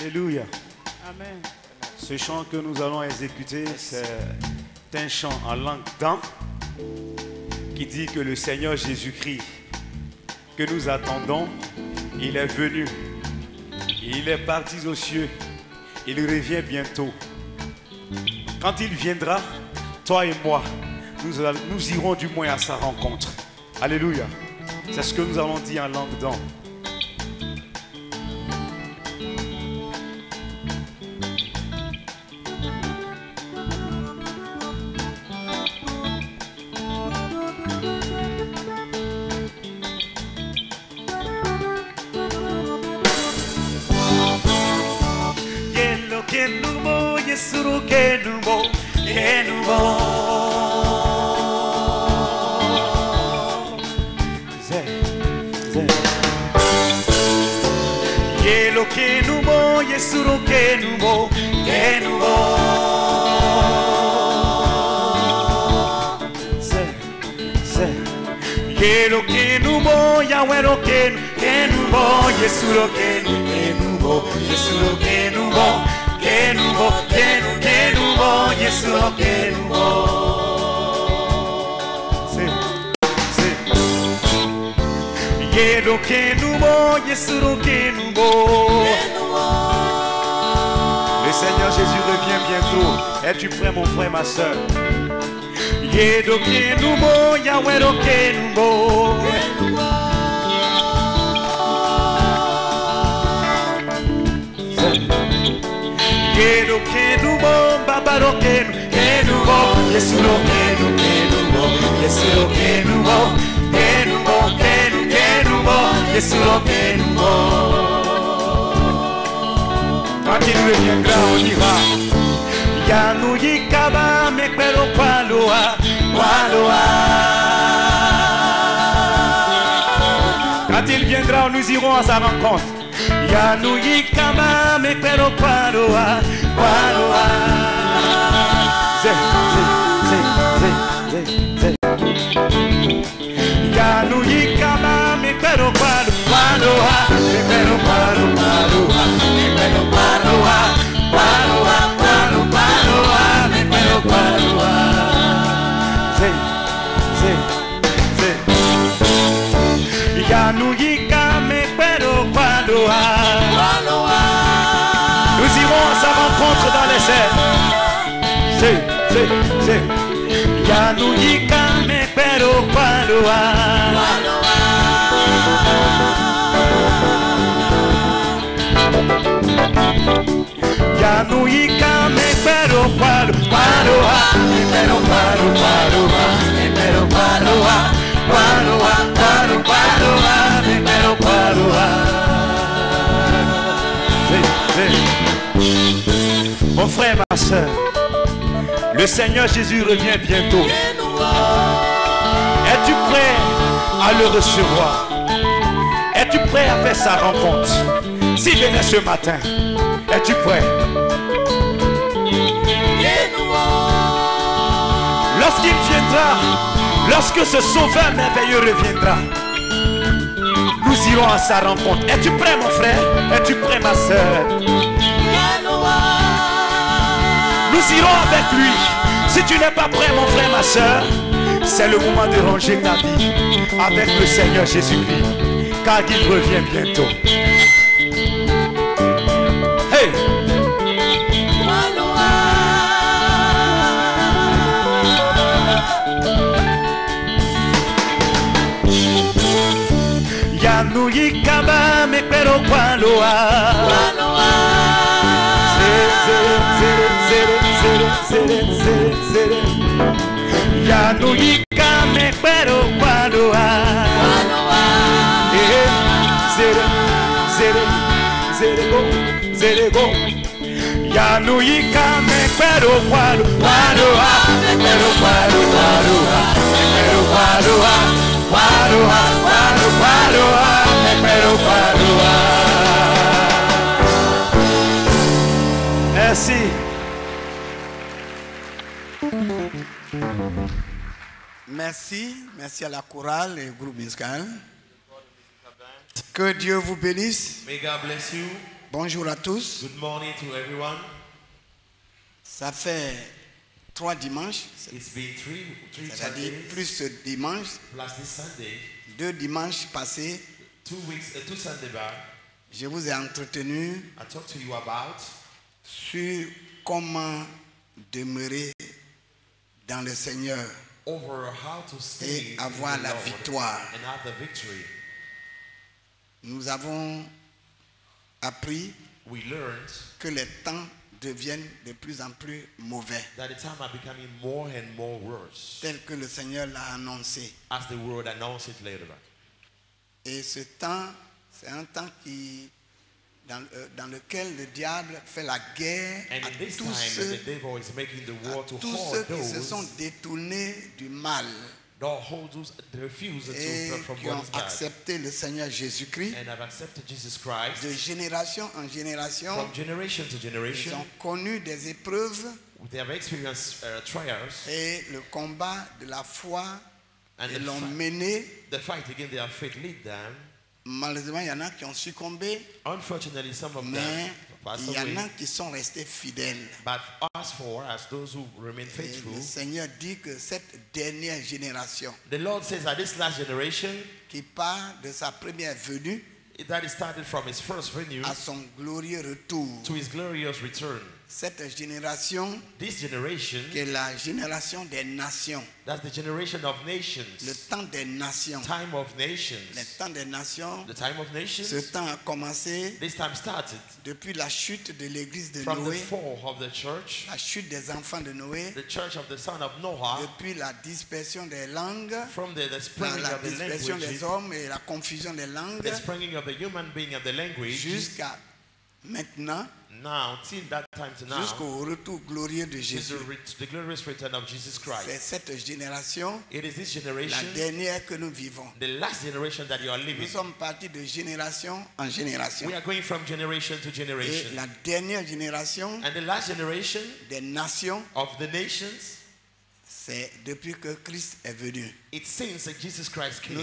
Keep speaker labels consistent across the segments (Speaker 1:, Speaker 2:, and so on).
Speaker 1: Alléluia.
Speaker 2: Amen.
Speaker 1: Ce chant que nous allons exécuter, c'est un chant en langue d'âme qui dit que le Seigneur Jésus-Christ que nous attendons, il est venu. Il est parti aux cieux. Il revient bientôt. Quand il viendra, toi et moi, nous irons du moins à sa rencontre. Alléluia. C'est ce que nous allons dire en langue d'âme. Le Seigneur Jésus revient bientôt. Es-tu prêt, mon frère, ma soeur? Quand il reviendra, on ira. Quand il viendra, nous irons à sa rencontre. Nous irons à sa rencontre dans les airs. Mon frère, ma soeur, le Seigneur Jésus revient bientôt. Es-tu prêt à le recevoir? Es-tu prêt à faire sa rencontre? S'il venait ce matin, es-tu prêt? Lorsqu'il viendra, lorsque ce sauveur merveilleux reviendra, nous irons à sa rencontre. Es-tu prêt, mon frère? Es-tu prêt, ma soeur? Nous irons avec lui. Si tu n'es pas prêt, mon frère, ma soeur, c'est le moment de ranger ta vie avec le Seigneur Jésus-Christ, car il revient bientôt. Hey! Merci.
Speaker 3: Merci à la chorale et au groupe musical. Que Dieu vous bénisse.
Speaker 4: May God bless you.
Speaker 2: Bonjour à tous.
Speaker 3: Good morning to everyone.
Speaker 2: Ça fait 3 dimanches,
Speaker 3: It's been three
Speaker 2: c'est-à-dire
Speaker 3: Sundays
Speaker 2: plus ce dimanche,
Speaker 3: plus this Sunday,
Speaker 2: 2 dimanches passés,
Speaker 3: 2 Sunday back.
Speaker 2: je vous ai entretenu
Speaker 3: I talked to you about
Speaker 2: sur comment demeurer dans le Seigneur
Speaker 3: over how to stay
Speaker 2: et avoir
Speaker 3: in the
Speaker 2: la
Speaker 3: Lord
Speaker 2: victoire.
Speaker 3: and have the victory.
Speaker 2: Nous avons appris
Speaker 3: We learned
Speaker 2: que les temps deviennent de plus en plus mauvais,
Speaker 3: that the time are becoming more and more worse,
Speaker 2: tel que le Seigneur l'a annoncé.
Speaker 3: as the word announced it later.
Speaker 2: Et ce temps, c'est un temps dans lequel le diable fait la guerre
Speaker 3: And
Speaker 2: à
Speaker 3: in this
Speaker 2: tous
Speaker 3: time,
Speaker 2: ceux,
Speaker 3: the devil is making the war to
Speaker 2: tous ceux
Speaker 3: hold
Speaker 2: qui se
Speaker 3: those
Speaker 2: sont détournés du mal
Speaker 3: that refuse
Speaker 2: et
Speaker 3: to from
Speaker 2: qui ont
Speaker 3: what is bad
Speaker 2: accepté le Seigneur Jésus-Christ.
Speaker 3: and have accepted Jesus Christ.
Speaker 2: De génération en génération,
Speaker 3: From generation to
Speaker 2: ils
Speaker 3: generation,
Speaker 2: ont connu des épreuves
Speaker 3: they have experienced trials,
Speaker 2: et le combat de la foi,
Speaker 3: and
Speaker 2: ils l'ont mené.
Speaker 3: the fight against their faith lead them.
Speaker 2: Malheureusement, il y en a qui ont succombé,
Speaker 3: Unfortunately, some of
Speaker 2: mais
Speaker 3: them passed
Speaker 2: il y en a
Speaker 3: away.
Speaker 2: qui sont restés fidèles.
Speaker 3: But as those who remain
Speaker 2: Et
Speaker 3: faithful,
Speaker 2: le Seigneur dit que cette dernière génération
Speaker 3: the Lord says that this last generation,
Speaker 2: qui part de sa première venue
Speaker 3: that it started from his first venue
Speaker 2: à son glorieux retour,
Speaker 3: to his glorious return.
Speaker 2: cette génération
Speaker 3: This generation,
Speaker 2: qui est la génération des nations,
Speaker 3: that's the generation of nations,
Speaker 2: le temps des nations.
Speaker 3: time of
Speaker 2: Le
Speaker 3: nations.
Speaker 2: temps des nations,
Speaker 3: The time of
Speaker 2: ce
Speaker 3: nations,
Speaker 2: temps a commencé
Speaker 3: this time started
Speaker 2: depuis la chute de l'église de
Speaker 3: from the
Speaker 2: Noé,
Speaker 3: fall of the church,
Speaker 2: la chute des enfants de Noé,
Speaker 3: the church of the son of Noah,
Speaker 2: depuis la dispersion des langues,
Speaker 3: from the
Speaker 2: dans
Speaker 3: springing
Speaker 2: la
Speaker 3: of the
Speaker 2: dispersion
Speaker 3: languages,
Speaker 2: des hommes et la confusion des langues,
Speaker 3: the springing of the human being of the language,
Speaker 2: jusqu'à maintenant,
Speaker 3: now, till that time to now,
Speaker 2: jusqu'au retour glorieux de
Speaker 3: is
Speaker 2: Jésus.
Speaker 3: the glorious return of Jesus
Speaker 2: C'est
Speaker 3: Christ.
Speaker 2: cette génération,
Speaker 3: It is this
Speaker 2: la
Speaker 3: generation,
Speaker 2: dernière que nous vivons.
Speaker 3: the last generation that you are
Speaker 2: Nous
Speaker 3: living.
Speaker 2: sommes partis de génération en génération.
Speaker 3: We are going from generation to
Speaker 2: Et
Speaker 3: generation.
Speaker 2: la dernière génération
Speaker 3: And the last generation
Speaker 2: des nations,
Speaker 3: of the nations,
Speaker 2: c'est depuis que Christ est venu.
Speaker 3: it's since that Jesus Christ came.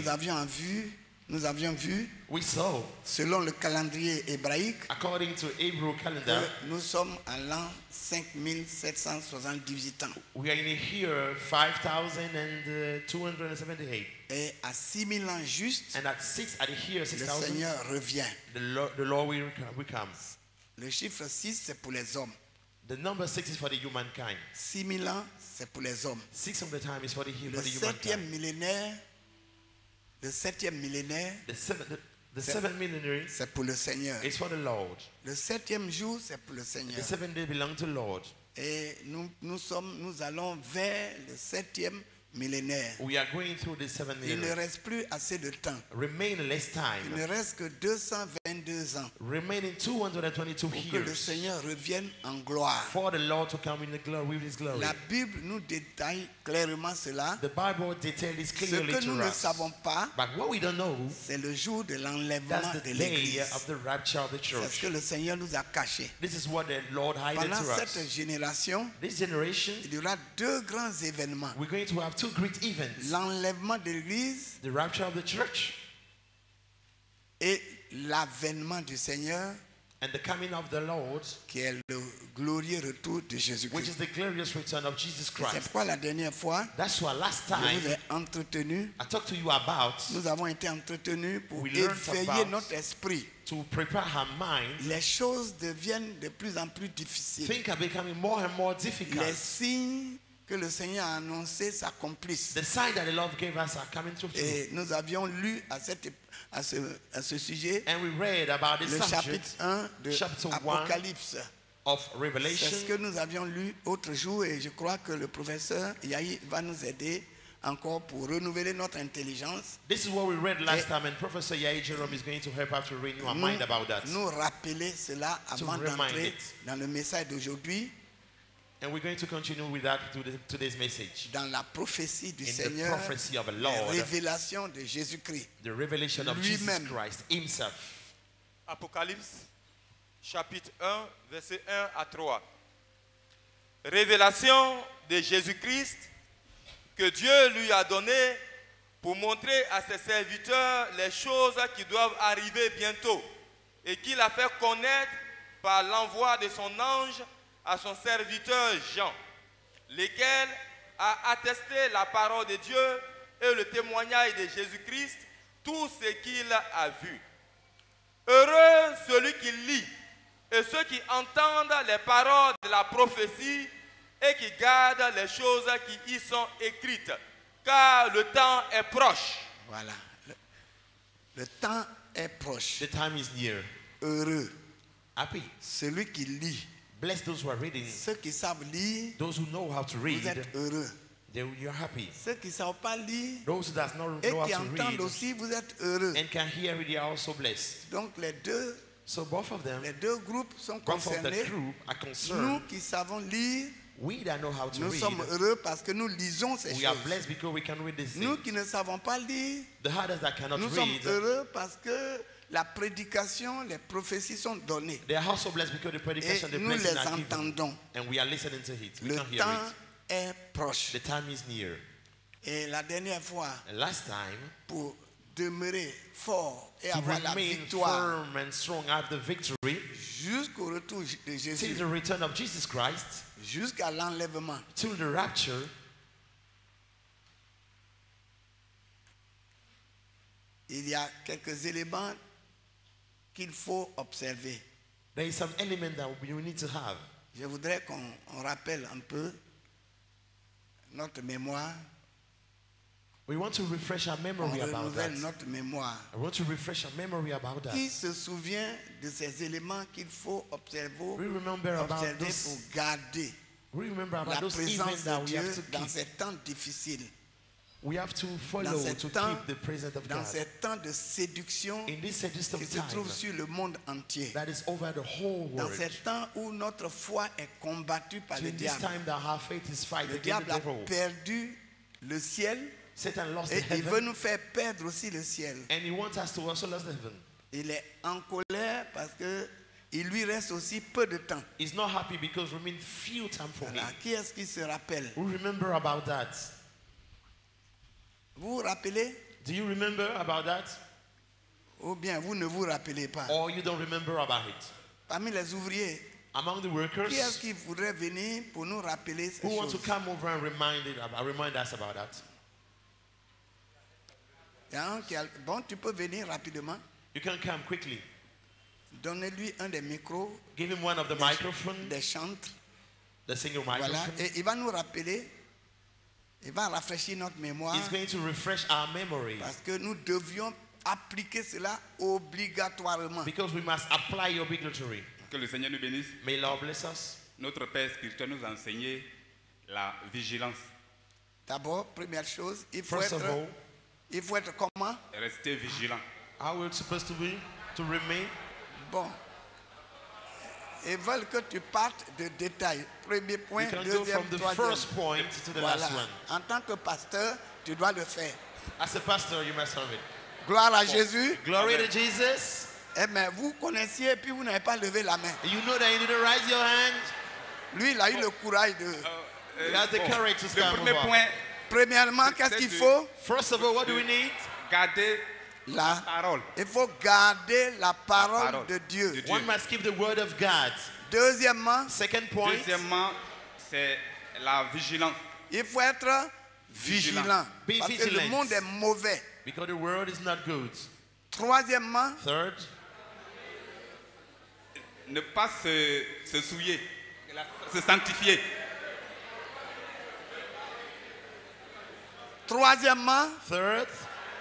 Speaker 2: Nous avions vu,
Speaker 3: We saw,
Speaker 2: selon le calendrier hébraïque,
Speaker 3: according to Hebrew calendar,
Speaker 2: que nous sommes à l'an 5778 ans.
Speaker 3: we are in the year 5278.
Speaker 2: Et à 6000 ans juste,
Speaker 3: And at the year
Speaker 2: le
Speaker 3: 6000,
Speaker 2: Seigneur revient.
Speaker 3: the Lord will come.
Speaker 2: Le chiffre 6, c'est pour les hommes.
Speaker 3: The number 6 is for the humankind.
Speaker 2: 6000 ans, c'est pour les hommes.
Speaker 3: 6 of the time is for the
Speaker 2: Le
Speaker 3: humankind.
Speaker 2: septième millénaire,
Speaker 3: The seventh millenary
Speaker 2: c'est pour le Seigneur.
Speaker 3: is for the Lord.
Speaker 2: Le 7e jour, c'est pour le Seigneur.
Speaker 3: The 7th day belongs to the Lord.
Speaker 2: Et nous allons vers le 7e millénaire.
Speaker 3: We are going through the 7th
Speaker 2: Il ne
Speaker 3: millenary.
Speaker 2: reste plus assez de temps.
Speaker 3: Remain less
Speaker 2: Il ne
Speaker 3: time.
Speaker 2: reste que 222 ans
Speaker 3: Remaining 222
Speaker 2: pour que le
Speaker 3: years
Speaker 2: Seigneur revienne en gloire.
Speaker 3: for the Lord to come in the glory with His glory.
Speaker 2: La Bible nous détaille clairement cela.
Speaker 3: The Bible details this
Speaker 2: Ce
Speaker 3: clearly
Speaker 2: que nous
Speaker 3: to
Speaker 2: ne
Speaker 3: us.
Speaker 2: savons pas,
Speaker 3: But what we don't know,
Speaker 2: c'est le jour de l'enlèvement
Speaker 3: that's
Speaker 2: de
Speaker 3: the day
Speaker 2: l'Église.
Speaker 3: of the rapture of the
Speaker 2: C'est ce
Speaker 3: church.
Speaker 2: que le Seigneur nous a caché.
Speaker 3: This is what the Lord hided
Speaker 2: Pendant
Speaker 3: to
Speaker 2: cette
Speaker 3: us.
Speaker 2: génération,
Speaker 3: This generation,
Speaker 2: il y aura 2 grands événements.
Speaker 3: we're going to have 2 great events.
Speaker 2: L'enlèvement de l'Église
Speaker 3: The rapture of the church
Speaker 2: et l'avènement du Seigneur,
Speaker 3: and the coming of the Lord,
Speaker 2: qui est le glorieux retour de
Speaker 3: which
Speaker 2: Jésus-Christ.
Speaker 3: is the glorious return of Jesus
Speaker 2: C'est
Speaker 3: Christ.
Speaker 2: pourquoi la dernière fois,
Speaker 3: That's why last
Speaker 2: je
Speaker 3: time
Speaker 2: vous ai entretenu.
Speaker 3: I talked to you about
Speaker 2: Nous avons été entretenus pour
Speaker 3: We learned
Speaker 2: éveiller
Speaker 3: about-
Speaker 2: notre esprit.
Speaker 3: to prepare our mind.
Speaker 2: Les choses deviennent de plus en plus difficiles.
Speaker 3: Things are becoming more and more
Speaker 2: Les
Speaker 3: difficult.
Speaker 2: signes que le Seigneur a annoncés s'accomplissent.
Speaker 3: The sign that the Lord gave us are coming to fruit.
Speaker 2: Et nous avions lu à ce sujet
Speaker 3: And we read about this
Speaker 2: le chapitre
Speaker 3: subject
Speaker 2: 1 de
Speaker 3: chapter 1
Speaker 2: Apocalypse.
Speaker 3: of
Speaker 2: C'est ce
Speaker 3: Revelation.
Speaker 2: que nous avions lu autre jour et je crois que le professeur Yahi va nous aider encore pour renouveler notre intelligence,
Speaker 3: This is what we read last time, and Professor Yahi Jerome is going to help us to renew our mind about that.
Speaker 2: nous rappeler cela avant
Speaker 3: remind
Speaker 2: d'entrer
Speaker 3: it.
Speaker 2: dans le message d'aujourd'hui,
Speaker 3: And we're going to continue with that to today's message.
Speaker 2: dans la prophétie du
Speaker 3: In the
Speaker 2: Seigneur,
Speaker 3: prophecy of the
Speaker 2: la
Speaker 3: Lord,
Speaker 2: révélation de Jésus-Christ.
Speaker 3: the revelation of Jesus
Speaker 2: Lui-même.
Speaker 3: Christ Himself.
Speaker 4: Apocalypse, chapitre 1, verset 1 à 3. Révélation de Jésus-Christ que Dieu lui a donné pour montrer à ses serviteurs les choses qui doivent arriver bientôt. et qu'il a fait connaître par l'envoi de son ange à son serviteur Jean, lequel a attesté la parole de Dieu et le témoignage de Jésus-Christ, tout ce qu'il a vu. Heureux celui qui lit et ceux qui entendent les paroles de la prophétie et qui gardent les choses qui y sont écrites, car le temps est proche.
Speaker 2: Voilà. Le temps est proche.
Speaker 3: The time is near.
Speaker 2: Heureux
Speaker 3: Happy.
Speaker 2: celui qui lit.
Speaker 3: Bless those who are reading.
Speaker 2: Ceux qui savent lire,
Speaker 3: Those who know how to
Speaker 2: vous
Speaker 3: read,
Speaker 2: êtes heureux.
Speaker 3: you're happy.
Speaker 2: Ceux qui ne savent pas lire
Speaker 3: Those who does not
Speaker 2: et
Speaker 3: know how
Speaker 2: qui
Speaker 3: to
Speaker 2: entendent
Speaker 3: read
Speaker 2: aussi, vous êtes heureux.
Speaker 3: and can hear it, they are also blessed.
Speaker 2: Donc les deux
Speaker 3: So both of them,
Speaker 2: groupes sont
Speaker 3: both of the
Speaker 2: concernés.
Speaker 3: group are
Speaker 2: Nous
Speaker 3: concerned.
Speaker 2: qui savons lire,
Speaker 3: We that know how to
Speaker 2: nous
Speaker 3: read,
Speaker 2: sommes heureux parce que nous lisons ces
Speaker 3: we are
Speaker 2: choses.
Speaker 3: blessed because we can read this
Speaker 2: Nous
Speaker 3: thing.
Speaker 2: qui ne savons pas lire,
Speaker 3: The others that cannot
Speaker 2: nous sommes
Speaker 3: read,
Speaker 2: heureux parce que la prédication, les prophéties sont données.
Speaker 3: they are also blessed because the
Speaker 2: Et
Speaker 3: predication, the
Speaker 2: nous
Speaker 3: blessing
Speaker 2: les
Speaker 3: are given.
Speaker 2: entendons.
Speaker 3: And we are listening to it. We
Speaker 2: Le
Speaker 3: can hear
Speaker 2: temps
Speaker 3: it.
Speaker 2: est proche.
Speaker 3: The time is near.
Speaker 2: Et la dernière fois,
Speaker 3: And last time,
Speaker 2: pour demeurer fort et
Speaker 3: to
Speaker 2: avoir la
Speaker 3: remain
Speaker 2: victoire
Speaker 3: firm and strong after victory,
Speaker 2: jusqu'au retour de
Speaker 3: till
Speaker 2: Jésus,
Speaker 3: the return of Jesus Christ,
Speaker 2: jusqu'à l'enlèvement.
Speaker 3: till the rapture,
Speaker 2: Il y a quelques éléments qu'il faut observer.
Speaker 3: there is some element that we need to have.
Speaker 2: Je voudrais qu'on rappelle un peu notre mémoire,
Speaker 3: We want to refresh our
Speaker 2: on
Speaker 3: memory about that.
Speaker 2: renouvelle notre mémoire.
Speaker 3: I want to refresh our memory about that.
Speaker 2: Qui se souvient de ces éléments qu'il faut observer,
Speaker 3: We remember about
Speaker 2: observer pour
Speaker 3: those.
Speaker 2: garder
Speaker 3: We remember about
Speaker 2: la
Speaker 3: those
Speaker 2: présence
Speaker 3: events that
Speaker 2: de
Speaker 3: we
Speaker 2: Dieu
Speaker 3: have to
Speaker 2: dans
Speaker 3: keep.
Speaker 2: ces temps difficiles,
Speaker 3: We have to follow
Speaker 2: dans ces
Speaker 3: to
Speaker 2: temps,
Speaker 3: keep the presence of
Speaker 2: dans
Speaker 3: God.
Speaker 2: ces temps de séduction
Speaker 3: In this seductive
Speaker 2: qui se
Speaker 3: time
Speaker 2: trouve sur le monde entier,
Speaker 3: that is over the whole
Speaker 2: dans
Speaker 3: world.
Speaker 2: ces temps où notre foi est combattue par
Speaker 3: So
Speaker 2: le
Speaker 3: in this
Speaker 2: diable.
Speaker 3: time that our faith is
Speaker 2: Le
Speaker 3: fighting against
Speaker 2: diable
Speaker 3: the
Speaker 2: a
Speaker 3: devil.
Speaker 2: perdu le ciel
Speaker 3: Satan lost
Speaker 2: et
Speaker 3: the
Speaker 2: il veut
Speaker 3: heaven
Speaker 2: nous faire perdre aussi le ciel.
Speaker 3: and he wants us to also lose the heaven.
Speaker 2: Il est en colère parce que il lui reste aussi peu de temps.
Speaker 3: He's not happy because remain few time for him.
Speaker 2: Voilà. Qui est-ce qui se rappelle?
Speaker 3: We remember about that.
Speaker 2: Vous vous rappelez
Speaker 3: Do you remember about that?
Speaker 2: ou bien vous ne vous rappelez pas?
Speaker 3: Or you don't remember about it?
Speaker 2: Parmi les ouvriers,
Speaker 3: Among the workers,
Speaker 2: qui est-ce qui voudrait venir pour nous rappeler ces
Speaker 3: who want to
Speaker 2: choses?
Speaker 3: come over and remind us about that?
Speaker 2: Il y a un qui a- Bon, tu peux venir rapidement.
Speaker 3: You can come quickly.
Speaker 2: Donnez-lui un des micros,
Speaker 3: Give him one of the microphones,
Speaker 2: des chantres.
Speaker 3: the single
Speaker 2: Voilà.
Speaker 3: microphone.
Speaker 2: Et il va nous rappeler, il va rafraîchir notre mémoire
Speaker 3: He's going to refresh our memory
Speaker 2: parce que nous devions appliquer cela obligatoirement.
Speaker 3: because we must apply obligatory.
Speaker 4: Que le Seigneur nous bénisse.
Speaker 3: May Lord bless us.
Speaker 4: Notre Père spirituel nous a enseigné la vigilance.
Speaker 2: D'abord, première chose,
Speaker 3: First of all,
Speaker 2: il faut être comment?
Speaker 4: Rester vigilant.
Speaker 3: how we're supposed to be, to remain.
Speaker 2: Bon. Ils veulent que tu partes de détails. Premier point,
Speaker 3: You can go
Speaker 2: deuxième,
Speaker 3: from the
Speaker 2: troisième.
Speaker 3: first point to the
Speaker 2: Voilà.
Speaker 3: last one.
Speaker 2: En tant que pasteur, tu dois le faire.
Speaker 3: As a pastor, you must have it.
Speaker 2: Gloire à Jésus.
Speaker 3: Glory to Jesus.
Speaker 2: Eh bien, vous connaissiez et puis vous n'avez pas levé la main.
Speaker 3: You know that you need to raise your hand.
Speaker 2: Lui, il a eu le courage de...
Speaker 3: He has the courage to
Speaker 4: Le
Speaker 3: stand
Speaker 4: premier
Speaker 3: over.
Speaker 4: point,
Speaker 2: Premièrement, qu'est-ce qu'il faut?
Speaker 3: First of all, what do we need?
Speaker 4: garder
Speaker 2: La
Speaker 4: parole.
Speaker 2: Il faut garder la parole,
Speaker 4: parole
Speaker 2: de Dieu.
Speaker 4: de Dieu.
Speaker 3: One must keep the word of God.
Speaker 2: Deuxièmement,
Speaker 3: Second point,
Speaker 4: Deuxièmement, c'est la vigilance.
Speaker 2: il faut être vigilant.
Speaker 3: Be
Speaker 2: Parce que le
Speaker 3: vigilant.
Speaker 2: monde est mauvais.
Speaker 3: because the world is not good.
Speaker 2: Troisièmement,
Speaker 3: Third,
Speaker 4: Ne pas se souiller, se sanctifier.
Speaker 2: troisièmement,
Speaker 3: third,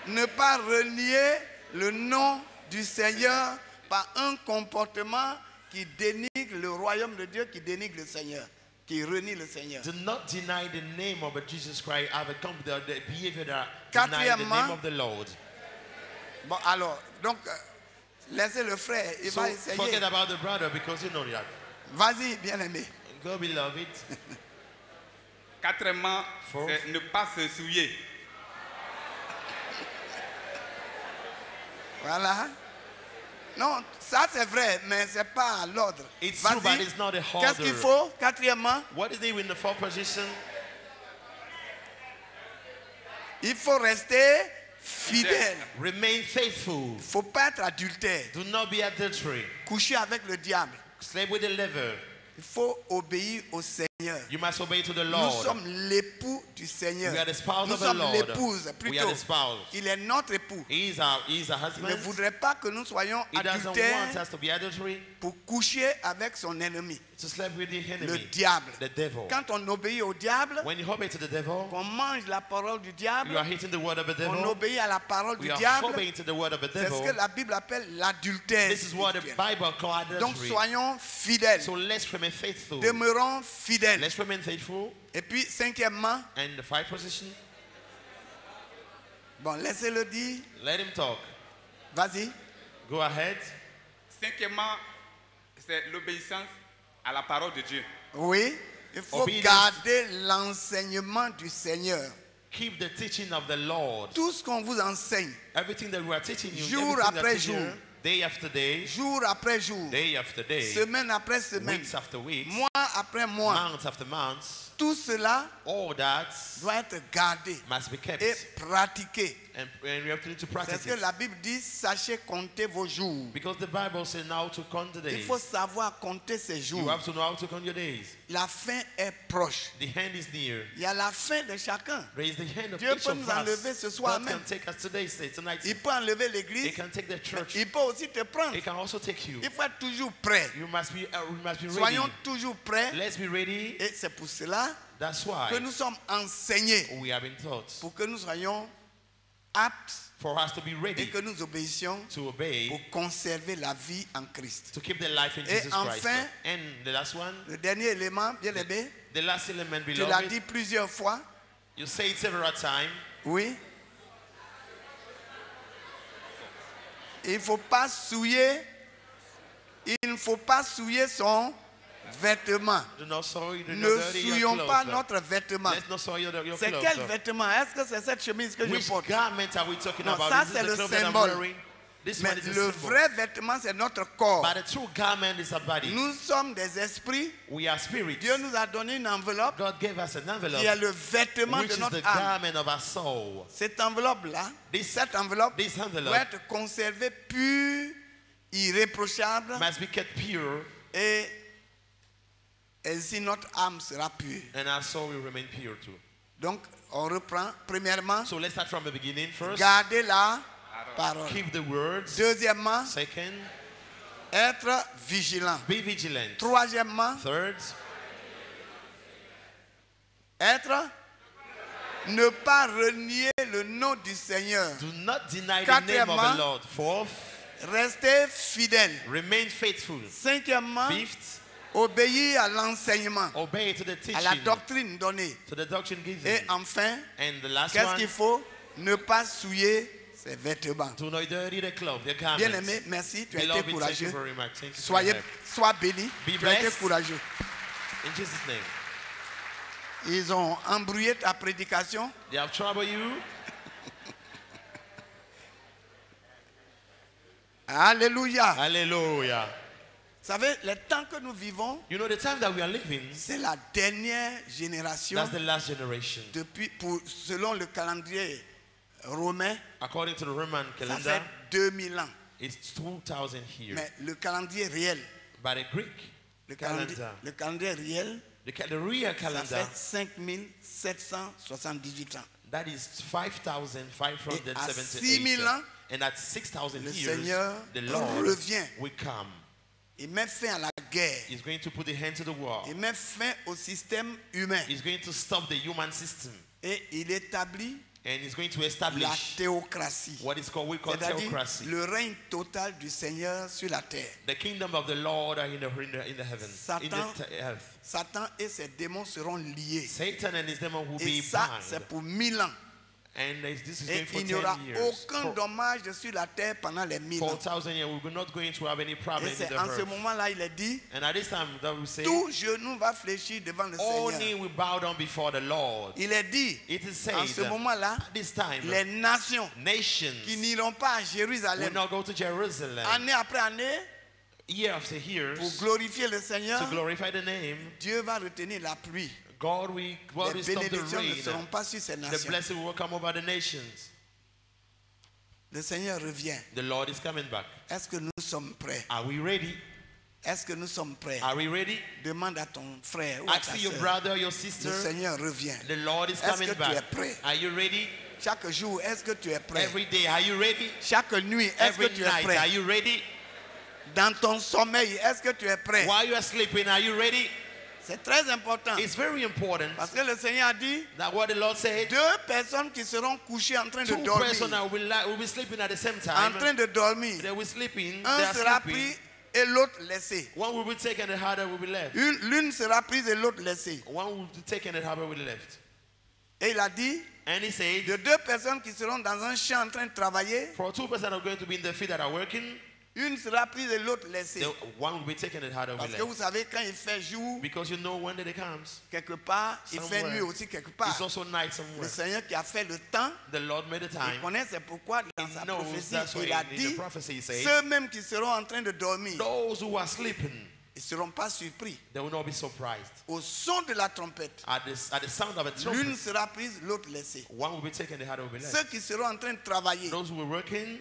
Speaker 2: ne pas renier le nom du Seigneur par un comportement qui dénigre le royaume de Dieu, qui dénigre le Seigneur, qui renie le Seigneur.
Speaker 3: do not deny the name of Jesus Christ. Have the behavior that deny the
Speaker 2: Quatrièmement,
Speaker 3: name of the Lord.
Speaker 2: Bon, alors, donc, laissez le frère, il
Speaker 3: So
Speaker 2: va essayer.
Speaker 3: forget about the brother because you know that.
Speaker 2: Vas-y, bien-aimé.
Speaker 3: Go beloved.
Speaker 4: Quatrièmement,
Speaker 3: Fourth.
Speaker 4: c'est ne pas se souiller.
Speaker 2: Voilà. Non, ça c'est vrai, mais c'est pas à l'ordre.
Speaker 3: It's true,
Speaker 2: Vas-y.
Speaker 3: but it's not a
Speaker 2: Qu'est-ce qu'il
Speaker 3: order.
Speaker 2: faut? Quatrièmement,
Speaker 3: What is it in the fourth position?
Speaker 2: il faut rester fidèle.
Speaker 3: Remain faithful.
Speaker 2: Il ne faut pas être adultère.
Speaker 3: Do not be adultery.
Speaker 2: Coucher avec le diable.
Speaker 3: Sleep with the liver.
Speaker 2: Il faut obéir au Seigneur.
Speaker 3: You must obey to the
Speaker 2: Nous
Speaker 3: Lord.
Speaker 2: sommes l'époux du Seigneur.
Speaker 3: We are the spouse
Speaker 2: Nous
Speaker 3: of the
Speaker 2: sommes
Speaker 3: Lord.
Speaker 2: l'épouse
Speaker 3: We are
Speaker 2: plutôt.
Speaker 3: the spouse.
Speaker 2: Il est notre époux.
Speaker 3: He is our
Speaker 2: Il ne
Speaker 3: husband.
Speaker 2: voudrait pas que nous soyons
Speaker 3: He doesn't want
Speaker 2: adultères
Speaker 3: us to be adultery,
Speaker 2: pour coucher avec son ennemi,
Speaker 3: to sleep with the
Speaker 2: le
Speaker 3: enemy,
Speaker 2: diable.
Speaker 3: the devil.
Speaker 2: Quand on obéit au diable,
Speaker 3: When you obey to the devil,
Speaker 2: qu'on mange la parole du diable,
Speaker 3: you are hitting the word of the
Speaker 2: on
Speaker 3: devil.
Speaker 2: obéit à la parole du
Speaker 3: We are
Speaker 2: diable.
Speaker 3: obeying to the word of the
Speaker 2: C'est ce
Speaker 3: devil.
Speaker 2: que la Bible appelle l'adultère.
Speaker 3: This is what the
Speaker 2: spirituel.
Speaker 3: Bible calls
Speaker 2: Donc
Speaker 3: adultery.
Speaker 2: soyons fidèles,
Speaker 3: So let's remain faithful.
Speaker 2: demeurons fidèles.
Speaker 3: Let's remain faithful.
Speaker 2: Et puis cinquièmement,
Speaker 3: And the five position,
Speaker 2: bon, laissez-le dire.
Speaker 3: let him talk.
Speaker 2: Vas-y.
Speaker 3: Go ahead.
Speaker 5: Cinquièmement, c'est l'obéissance à la parole de Dieu.
Speaker 2: Oui, il faut
Speaker 3: Obedience.
Speaker 2: garder l'enseignement du Seigneur.
Speaker 3: Keep the teaching of the Lord.
Speaker 2: Tout ce qu'on vous enseigne,
Speaker 3: Everything that we are teaching you,
Speaker 2: Jour
Speaker 3: everything
Speaker 2: après
Speaker 3: that's in
Speaker 2: jour.
Speaker 3: here, day after day,
Speaker 2: jour après jour,
Speaker 3: day after day,
Speaker 2: semaine après semaine,
Speaker 3: weeks after weeks,
Speaker 2: mois après mois,
Speaker 3: months after months,
Speaker 2: tout cela
Speaker 3: all that
Speaker 2: doit être gardé
Speaker 3: must be kept.
Speaker 2: et pratiqué.
Speaker 3: And we have to need to
Speaker 2: C'est
Speaker 3: practice
Speaker 2: ce que
Speaker 3: it.
Speaker 2: la Bible dit, sachez compter vos jours.
Speaker 3: Because the Bible says now to count the
Speaker 2: Il
Speaker 3: days.
Speaker 2: faut savoir compter ses
Speaker 3: You
Speaker 2: jours.
Speaker 3: have to know how to count your days.
Speaker 2: La fin est proche.
Speaker 3: The hand is near.
Speaker 2: Il y a la fin de chacun.
Speaker 3: Raise the hand of
Speaker 2: Dieu
Speaker 3: each
Speaker 2: peut
Speaker 3: of
Speaker 2: nous enlever
Speaker 3: us.
Speaker 2: ce soir
Speaker 3: God
Speaker 2: même.
Speaker 3: can take us today, say tonight.
Speaker 2: Il peut enlever
Speaker 3: He
Speaker 2: l'église.
Speaker 3: can take the church.
Speaker 2: Il peut aussi te prendre.
Speaker 3: He can also take you.
Speaker 2: Il faut être toujours prêt.
Speaker 3: You must be ready.
Speaker 2: Soyons toujours prêts.
Speaker 3: Let's be ready.
Speaker 2: Et c'est pour cela
Speaker 3: That's
Speaker 2: que
Speaker 3: why
Speaker 2: nous sommes enseignés.
Speaker 3: we have been taught.
Speaker 2: Pour que nous soyons aptes
Speaker 3: For us to be
Speaker 2: et
Speaker 3: ready
Speaker 2: que nous obéissions
Speaker 3: to obey,
Speaker 2: pour conserver la vie en Christ.
Speaker 3: to keep the life in
Speaker 2: Et
Speaker 3: Jesus Christ.
Speaker 2: enfin,
Speaker 3: And the last one,
Speaker 2: Le dernier élément, bien aimé,
Speaker 3: the last element,
Speaker 2: tu l'as
Speaker 3: beloved,
Speaker 2: dit plusieurs fois.
Speaker 3: you say it several times.
Speaker 2: Oui. Il ne faut pas souiller. Il ne faut pas souiller son vêtement.
Speaker 3: Do not soil, do
Speaker 2: Ne
Speaker 3: not dirty your
Speaker 2: souillons pas
Speaker 3: clothes.
Speaker 2: notre vêtement.
Speaker 3: Let's not soil your
Speaker 2: C'est
Speaker 3: clothes.
Speaker 2: quel vêtement? Est-ce que c'est cette chemise que je
Speaker 3: Which
Speaker 2: porte?
Speaker 3: garment are we talking
Speaker 2: Non,
Speaker 3: about?
Speaker 2: ça,
Speaker 3: This is
Speaker 2: c'est
Speaker 3: the
Speaker 2: le
Speaker 3: cloth that I'm
Speaker 2: symbole.
Speaker 3: wearing. This
Speaker 2: Mais
Speaker 3: one is a
Speaker 2: le
Speaker 3: symbol.
Speaker 2: vrai vêtement, c'est notre corps.
Speaker 3: But the true garment is our body.
Speaker 2: Nous sommes des esprits.
Speaker 3: We are spirits.
Speaker 2: Dieu nous a donné une enveloppe
Speaker 3: God gave us an envelope,
Speaker 2: qui est le vêtement
Speaker 3: which
Speaker 2: de
Speaker 3: is
Speaker 2: notre
Speaker 3: the
Speaker 2: âme.
Speaker 3: garment of our soul.
Speaker 2: Cette enveloppe-là, cette enveloppe
Speaker 3: This envelope
Speaker 2: doit être conservée pure, irréprochable,
Speaker 3: must be kept pure,
Speaker 2: et ainsi notre âme sera pure.
Speaker 3: and our soul will remain pure too.
Speaker 2: Donc, on reprend. Premièrement,
Speaker 3: So let's start from the beginning first.
Speaker 2: garder la parole.
Speaker 3: Keep the words.
Speaker 2: Deuxièmement,
Speaker 3: Second,
Speaker 2: être vigilant.
Speaker 3: be vigilant.
Speaker 2: Troisièmement,
Speaker 3: Third,
Speaker 2: être ne pas renier le nom du Seigneur.
Speaker 3: do not deny the name of
Speaker 2: Quatrièmement,
Speaker 3: the Lord. Fourth,
Speaker 2: Rester fidèle.
Speaker 3: remain faithful.
Speaker 2: Cinquièmement,
Speaker 3: Fifth,
Speaker 2: obéir à l'enseignement,
Speaker 3: obey to the
Speaker 2: à la
Speaker 3: teaching,
Speaker 2: doctrine donnée.
Speaker 3: to the doctrine given.
Speaker 2: Et enfin,
Speaker 3: And the last
Speaker 2: qu'est-ce qu'il
Speaker 3: one,
Speaker 2: faut? Ne pas souiller ses vêtements.
Speaker 3: do not dirty the cloth, your
Speaker 2: Bien
Speaker 3: garments.
Speaker 2: aimé, merci, tu as été
Speaker 3: Beloved, thank you
Speaker 2: courageux.
Speaker 3: very much. Thank you for your
Speaker 2: Soyez,
Speaker 3: help.
Speaker 2: sois béni,
Speaker 3: Be
Speaker 2: tu as été
Speaker 3: blessed.
Speaker 2: courageux.
Speaker 3: In Jesus' name.
Speaker 2: Ils ont embrouillé ta prédication.
Speaker 3: They have troubled you.
Speaker 2: Alléluia.
Speaker 3: Hallelujah.
Speaker 2: Vous savez, le temps que nous vivons,
Speaker 3: You know, the time that we are living,
Speaker 2: c'est la dernière génération
Speaker 3: that's the last generation.
Speaker 2: depuis, selon le calendrier romain,
Speaker 3: According to the Roman
Speaker 2: ça
Speaker 3: calendar,
Speaker 2: fait 2000 ans.
Speaker 3: it's 2000 here.
Speaker 2: Mais le calendrier réel,
Speaker 3: By the Greek
Speaker 2: le
Speaker 3: calendar,
Speaker 2: calendrier réel,
Speaker 3: the real
Speaker 2: ça
Speaker 3: calendar,
Speaker 2: fait 5778 ans.
Speaker 3: that is
Speaker 2: Et à
Speaker 3: 5,578.
Speaker 2: 6000 ans,
Speaker 3: And at 6,000
Speaker 2: le
Speaker 3: years,
Speaker 2: Seigneur
Speaker 3: the Lord
Speaker 2: revient.
Speaker 3: will come.
Speaker 2: Il met fin à la guerre.
Speaker 3: He's going to put the hand to the wall.
Speaker 2: Il met fin au système humain.
Speaker 3: He's going to stop the human system.
Speaker 2: Et il établit
Speaker 3: And he's going to
Speaker 2: la
Speaker 3: establish
Speaker 2: théocratie.
Speaker 3: what is called, we call
Speaker 2: C'est-à-dire
Speaker 3: theocracy.
Speaker 2: le règne total du Seigneur sur la terre.
Speaker 3: The kingdom of the Lord are in the heavens, in
Speaker 2: Satan-
Speaker 3: the earth.
Speaker 2: Satan et ses démons seront liés.
Speaker 3: Satan and his demon will
Speaker 2: Et
Speaker 3: be
Speaker 2: ça,
Speaker 3: bound.
Speaker 2: c'est pour 1000 ans.
Speaker 3: And this is
Speaker 2: Et
Speaker 3: going for
Speaker 2: il n'y aura
Speaker 3: 10 years.
Speaker 2: aucun
Speaker 3: For
Speaker 2: dommage sur la terre pendant les 1000 ans.
Speaker 3: 4,000 years, we're not going to have any
Speaker 2: Et
Speaker 3: problem in
Speaker 2: c'est
Speaker 3: the
Speaker 2: en ce
Speaker 3: earth.
Speaker 2: moment-là, il est dit,
Speaker 3: And at this time, that we say,
Speaker 2: tout genou va fléchir devant le
Speaker 3: all
Speaker 2: Seigneur.
Speaker 3: knee will bow down before the Lord.
Speaker 2: Il est dit,
Speaker 3: It is
Speaker 2: en
Speaker 3: said
Speaker 2: ce moment-là,
Speaker 3: at this time,
Speaker 2: les nations
Speaker 3: nations
Speaker 2: qui n'iront pas à
Speaker 3: will
Speaker 2: Jérusalem
Speaker 3: not go to Jerusalem
Speaker 2: année après année
Speaker 3: year after year
Speaker 2: pour glorifier le Seigneur,
Speaker 3: to glorify the name.
Speaker 2: Dieu va retenir la pluie.
Speaker 3: God will
Speaker 2: Les
Speaker 3: stop the
Speaker 2: bénédictions ne
Speaker 3: rain.
Speaker 2: seront pas sur ces
Speaker 3: The
Speaker 2: nations.
Speaker 3: blessing will come over the nations.
Speaker 2: Le Seigneur revient.
Speaker 3: The Lord is coming back.
Speaker 2: Est-ce que nous sommes prêts?
Speaker 3: Are we ready?
Speaker 2: Est-ce que nous sommes prêts?
Speaker 3: Are we ready?
Speaker 2: Demande à ton frère ou à ta
Speaker 3: Ask your
Speaker 2: sœur.
Speaker 3: brother, your
Speaker 2: Le
Speaker 3: sister.
Speaker 2: Seigneur revient.
Speaker 3: The Lord is
Speaker 2: Est-ce
Speaker 3: coming
Speaker 2: que tu es
Speaker 3: back.
Speaker 2: prêt?
Speaker 3: Are you ready?
Speaker 2: Chaque jour, est-ce que tu es prêt?
Speaker 3: Every day, are you ready?
Speaker 2: Chaque nuit, est-ce que
Speaker 3: Every
Speaker 2: tu es
Speaker 3: night, are
Speaker 2: prêt?
Speaker 3: you ready?
Speaker 2: Dans ton sommeil, est-ce que tu es prêt?
Speaker 3: While you are sleeping, are you ready?
Speaker 2: C'est très important.
Speaker 3: It's very important
Speaker 2: Parce que le Seigneur a dit,
Speaker 3: that what the Lord said,
Speaker 2: 2 personnes qui seront couchées en train de
Speaker 3: two
Speaker 2: dormir.
Speaker 3: persons will be sleeping at the same
Speaker 2: En
Speaker 3: time.
Speaker 2: train de dormir.
Speaker 3: They will sleeping. They
Speaker 2: Un
Speaker 3: are
Speaker 2: sera
Speaker 3: sleeping.
Speaker 2: pris et l'autre laissé.
Speaker 3: One will be taken and the other will be left.
Speaker 2: L'une sera prise et l'autre laissée.
Speaker 3: One will be taken and the other will be left.
Speaker 2: Et il a dit,
Speaker 3: And he said,
Speaker 2: de 2 personnes qui seront dans un champ en train de travailler,
Speaker 3: for 2 persons are going to be in the field that are working,
Speaker 2: une sera prise et l'autre laissée.
Speaker 3: one will be taken and the other will
Speaker 2: Parce
Speaker 3: be
Speaker 2: que vous
Speaker 3: left.
Speaker 2: savez, quand il fait jour,
Speaker 3: Because you know when the day comes,
Speaker 2: quelque part, il fait
Speaker 3: Somewhere.
Speaker 2: nuit aussi quelque part.
Speaker 3: it's also night
Speaker 2: Le
Speaker 3: somewhere.
Speaker 2: Seigneur qui a fait le temps,
Speaker 3: The Lord made the
Speaker 2: il
Speaker 3: time.
Speaker 2: connaît, c'est pourquoi dans
Speaker 3: He
Speaker 2: sa
Speaker 3: knows
Speaker 2: prophétie,
Speaker 3: that's why
Speaker 2: il a
Speaker 3: in the
Speaker 2: dit,
Speaker 3: prophecy he said,
Speaker 2: ceux-mêmes qui seront en train de dormir,
Speaker 3: those who are sleeping,
Speaker 2: ils ne seront pas surpris.
Speaker 3: they will not be surprised.
Speaker 2: Au son de la trompette,
Speaker 3: At the sound of a
Speaker 2: l'une
Speaker 3: trumpet,
Speaker 2: sera prise, l'autre laissée.
Speaker 3: one will be taken, the other will be
Speaker 2: Ceux
Speaker 3: left.
Speaker 2: qui seront en train de travailler,
Speaker 3: Those who are working,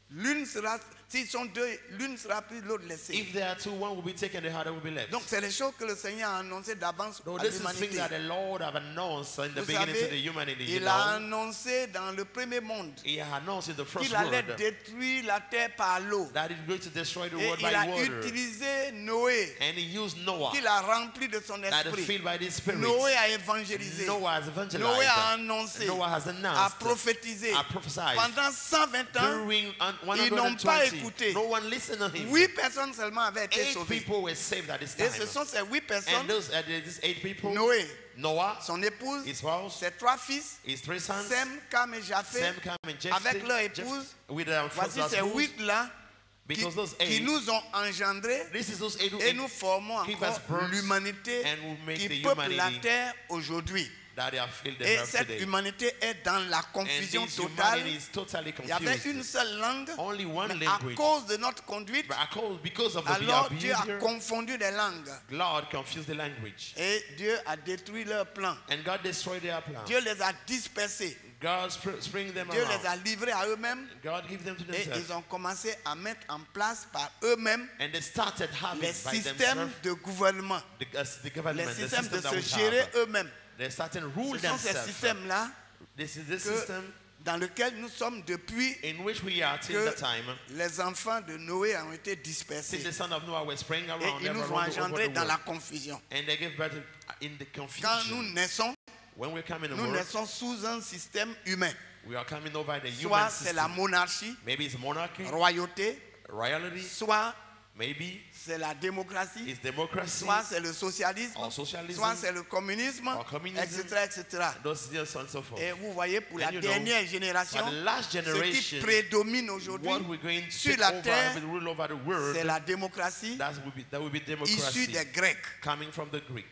Speaker 2: l'une sera, s'ils sont 2, l'une sera prise, l'autre laissée.
Speaker 3: if there are 2, one will be taken, the other will be left.
Speaker 2: Donc c'est les choses que le Seigneur a annoncées d'avance
Speaker 3: So
Speaker 2: à
Speaker 3: this is thing
Speaker 2: l'humanité.
Speaker 3: that the Lord have announced in the
Speaker 2: Vous
Speaker 3: beginning to the
Speaker 2: savez,
Speaker 3: humanity. You
Speaker 2: il a
Speaker 3: know,
Speaker 2: annoncé dans le premier monde
Speaker 3: he announced in the first
Speaker 2: qu'il allait
Speaker 3: word
Speaker 2: détruire la terre par l'eau.
Speaker 3: that he's going to destroy the
Speaker 2: Et
Speaker 3: world
Speaker 2: il
Speaker 3: by
Speaker 2: a
Speaker 3: water.
Speaker 2: utilisé Noé,
Speaker 3: And he used Noah,
Speaker 2: qu'il a rempli de son
Speaker 3: that is
Speaker 2: esprit.
Speaker 3: filled by the Spirit.
Speaker 2: Noé a évangélisé.
Speaker 3: Noah has evangelized.
Speaker 2: Noé a annoncé,
Speaker 3: Noah has
Speaker 2: a
Speaker 3: announced,
Speaker 2: prophétisé.
Speaker 3: a prophesied.
Speaker 2: Pendant 120 ans,
Speaker 3: During
Speaker 2: ils n'ont pas
Speaker 3: 120,
Speaker 2: écouté.
Speaker 3: no one listened to him.
Speaker 2: 8 personnes seulement avaient été
Speaker 3: 8
Speaker 2: sauvées.
Speaker 3: people were saved at this
Speaker 2: Et
Speaker 3: time.
Speaker 2: ce sont ces 8
Speaker 3: And
Speaker 2: personnes,
Speaker 3: these 8 people,
Speaker 2: Noé,
Speaker 3: Noah,
Speaker 2: son épouse,
Speaker 3: his spouse,
Speaker 2: ses 3 fils,
Speaker 3: his 3 sons,
Speaker 2: Sem, Cam et Japheth,
Speaker 3: Sem, Cam, and Jephthah,
Speaker 2: avec leur épouse.
Speaker 3: with
Speaker 2: Voici
Speaker 3: first
Speaker 2: ces
Speaker 3: husbands,
Speaker 2: 8-là
Speaker 3: because those
Speaker 2: qui
Speaker 3: 8,
Speaker 2: nous ont engendrés
Speaker 3: this is those 8 who
Speaker 2: et nous formons
Speaker 3: give
Speaker 2: encore
Speaker 3: us birth
Speaker 2: l'humanité
Speaker 3: and will make
Speaker 2: qui
Speaker 3: the
Speaker 2: peuple la
Speaker 3: humanity
Speaker 2: terre aujourd'hui.
Speaker 3: that they have filled the
Speaker 2: Et
Speaker 3: earth
Speaker 2: cette
Speaker 3: today.
Speaker 2: humanité est dans la
Speaker 3: And
Speaker 2: confusion
Speaker 3: this
Speaker 2: totale.
Speaker 3: humanity is totally
Speaker 2: Il y avait
Speaker 3: confused.
Speaker 2: une seule langue,
Speaker 3: Only one
Speaker 2: mais à
Speaker 3: language.
Speaker 2: cause de notre conduite,
Speaker 3: But because of the
Speaker 2: alors Dieu a
Speaker 3: behavior,
Speaker 2: confondu les langues.
Speaker 3: God confused the language.
Speaker 2: Et Dieu a détruit leur plan.
Speaker 3: And God destroyed their plan.
Speaker 2: Dieu les a dispersés.
Speaker 3: God spring them
Speaker 2: Dieu les
Speaker 3: around.
Speaker 2: a livrés à eux-mêmes.
Speaker 3: God give them to
Speaker 2: Et
Speaker 3: themselves.
Speaker 2: ils ont commencé à mettre en place par eux-mêmes
Speaker 3: And they started having
Speaker 2: les
Speaker 3: by
Speaker 2: systèmes
Speaker 3: themselves
Speaker 2: de gouvernement.
Speaker 3: the government,
Speaker 2: Les
Speaker 3: the
Speaker 2: systèmes de
Speaker 3: system that
Speaker 2: se
Speaker 3: we
Speaker 2: gérer
Speaker 3: have.
Speaker 2: eux-mêmes.
Speaker 3: They started to rule
Speaker 2: Ce sont ces
Speaker 3: themselves.
Speaker 2: systèmes-là
Speaker 3: This is the
Speaker 2: que-
Speaker 3: system
Speaker 2: dans lequel nous sommes depuis
Speaker 3: in which we are till
Speaker 2: que
Speaker 3: the time
Speaker 2: les enfants de Noé ont été
Speaker 3: since
Speaker 2: dispersés.
Speaker 3: the son of Noah was spraying
Speaker 2: Et
Speaker 3: around
Speaker 2: ils nous ont
Speaker 3: everyone over
Speaker 2: engendrés
Speaker 3: the
Speaker 2: dans la
Speaker 3: world.
Speaker 2: confusion.
Speaker 3: And they gave birth in the
Speaker 2: Quand nous
Speaker 3: confusion.
Speaker 2: naissons,
Speaker 3: When we come in the
Speaker 2: nous
Speaker 3: world,
Speaker 2: naissons sous un système humain.
Speaker 3: we are coming over the
Speaker 2: Soit
Speaker 3: human
Speaker 2: c'est la
Speaker 3: system.
Speaker 2: monarchie,
Speaker 3: Maybe it's monarchy,
Speaker 2: royauté,
Speaker 3: royalty,
Speaker 2: soit
Speaker 3: maybe
Speaker 2: c'est la démocratie,
Speaker 3: it's democracy,
Speaker 2: soit c'est le socialisme,
Speaker 3: or socialism,
Speaker 2: soit c'est le communisme,
Speaker 3: or communism,
Speaker 2: etc., etc.
Speaker 3: those years and so forth.
Speaker 2: Et vous voyez, pour la
Speaker 3: And you know,
Speaker 2: dernière génération,
Speaker 3: for the last
Speaker 2: ce qui
Speaker 3: generation,
Speaker 2: prédomine aujourd'hui
Speaker 3: what we're going to
Speaker 2: sur
Speaker 3: take
Speaker 2: la
Speaker 3: over,
Speaker 2: terre,
Speaker 3: will rule over the world,
Speaker 2: c'est la démocratie
Speaker 3: that will be
Speaker 2: issue
Speaker 3: democracy
Speaker 2: des Grecs.
Speaker 3: coming from the Greek.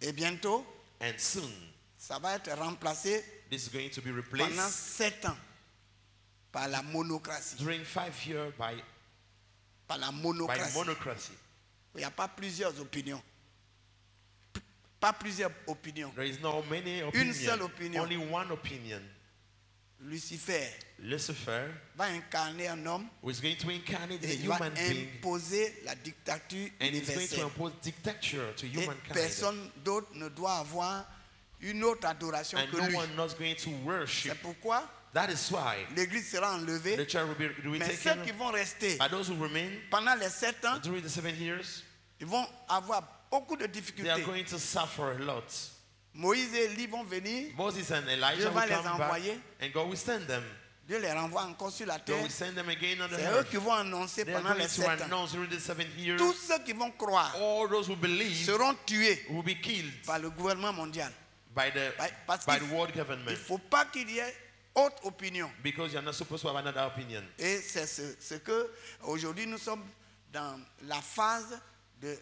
Speaker 2: Et bientôt,
Speaker 3: And soon,
Speaker 2: ça va être remplacé
Speaker 3: this is going to be
Speaker 2: pendant
Speaker 3: replaced
Speaker 2: 7 ans par la monocratie.
Speaker 3: during 5 years by
Speaker 2: Par la monocratie.
Speaker 3: monocracy.
Speaker 2: Il n'y a pas plusieurs opinions. Pas plusieurs opinions.
Speaker 3: There is no many
Speaker 2: Une seule
Speaker 3: opinions,
Speaker 2: opinion.
Speaker 3: only one opinion.
Speaker 2: Lucifer
Speaker 3: Lucifer,
Speaker 2: va incarner un homme
Speaker 3: who is going to incarnate
Speaker 2: et
Speaker 3: the
Speaker 2: il va
Speaker 3: human being,
Speaker 2: imposer la dictature
Speaker 3: and he's going to
Speaker 2: universelle.
Speaker 3: impose dictature to
Speaker 2: Et
Speaker 3: humankind.
Speaker 2: personne d'autre ne doit avoir une autre adoration
Speaker 3: And
Speaker 2: que
Speaker 3: no
Speaker 2: lui.
Speaker 3: one not going to worship.
Speaker 2: C'est pourquoi
Speaker 3: That is why
Speaker 2: l'église sera enlevée.
Speaker 3: the church will be
Speaker 2: Mais ceux
Speaker 3: taken.
Speaker 2: qui vont rester
Speaker 3: Are those who remain
Speaker 2: pendant les 7 ans,
Speaker 3: during the 7 years,
Speaker 2: ils vont avoir beaucoup de
Speaker 3: they are
Speaker 2: difficultés.
Speaker 3: going to suffer a lot.
Speaker 2: Moïse et Élie vont venir.
Speaker 3: Moses and
Speaker 2: Dieu
Speaker 3: Elijah
Speaker 2: va
Speaker 3: will
Speaker 2: les
Speaker 3: come back,
Speaker 2: envoyer.
Speaker 3: and God will send them.
Speaker 2: Dieu les renvoie encore sur la
Speaker 3: God
Speaker 2: terre.
Speaker 3: will send them again on the
Speaker 2: C'est eux
Speaker 3: earth.
Speaker 2: qui vont annoncer
Speaker 3: They are
Speaker 2: pendant
Speaker 3: going
Speaker 2: les
Speaker 3: to
Speaker 2: 7 ans.
Speaker 3: announce during the 7 years.
Speaker 2: Tous ceux qui vont croire
Speaker 3: All those who believe
Speaker 2: seront tués
Speaker 3: will be killed
Speaker 2: par le gouvernement mondial.
Speaker 3: by the
Speaker 2: Parce
Speaker 3: by
Speaker 2: qu'il
Speaker 3: the world
Speaker 2: il ne
Speaker 3: government,
Speaker 2: faut pas qu'il y ait autre opinion.
Speaker 3: because you're not supposed to have another opinion.
Speaker 2: Et c'est ce que aujourd'hui nous sommes dans la phase de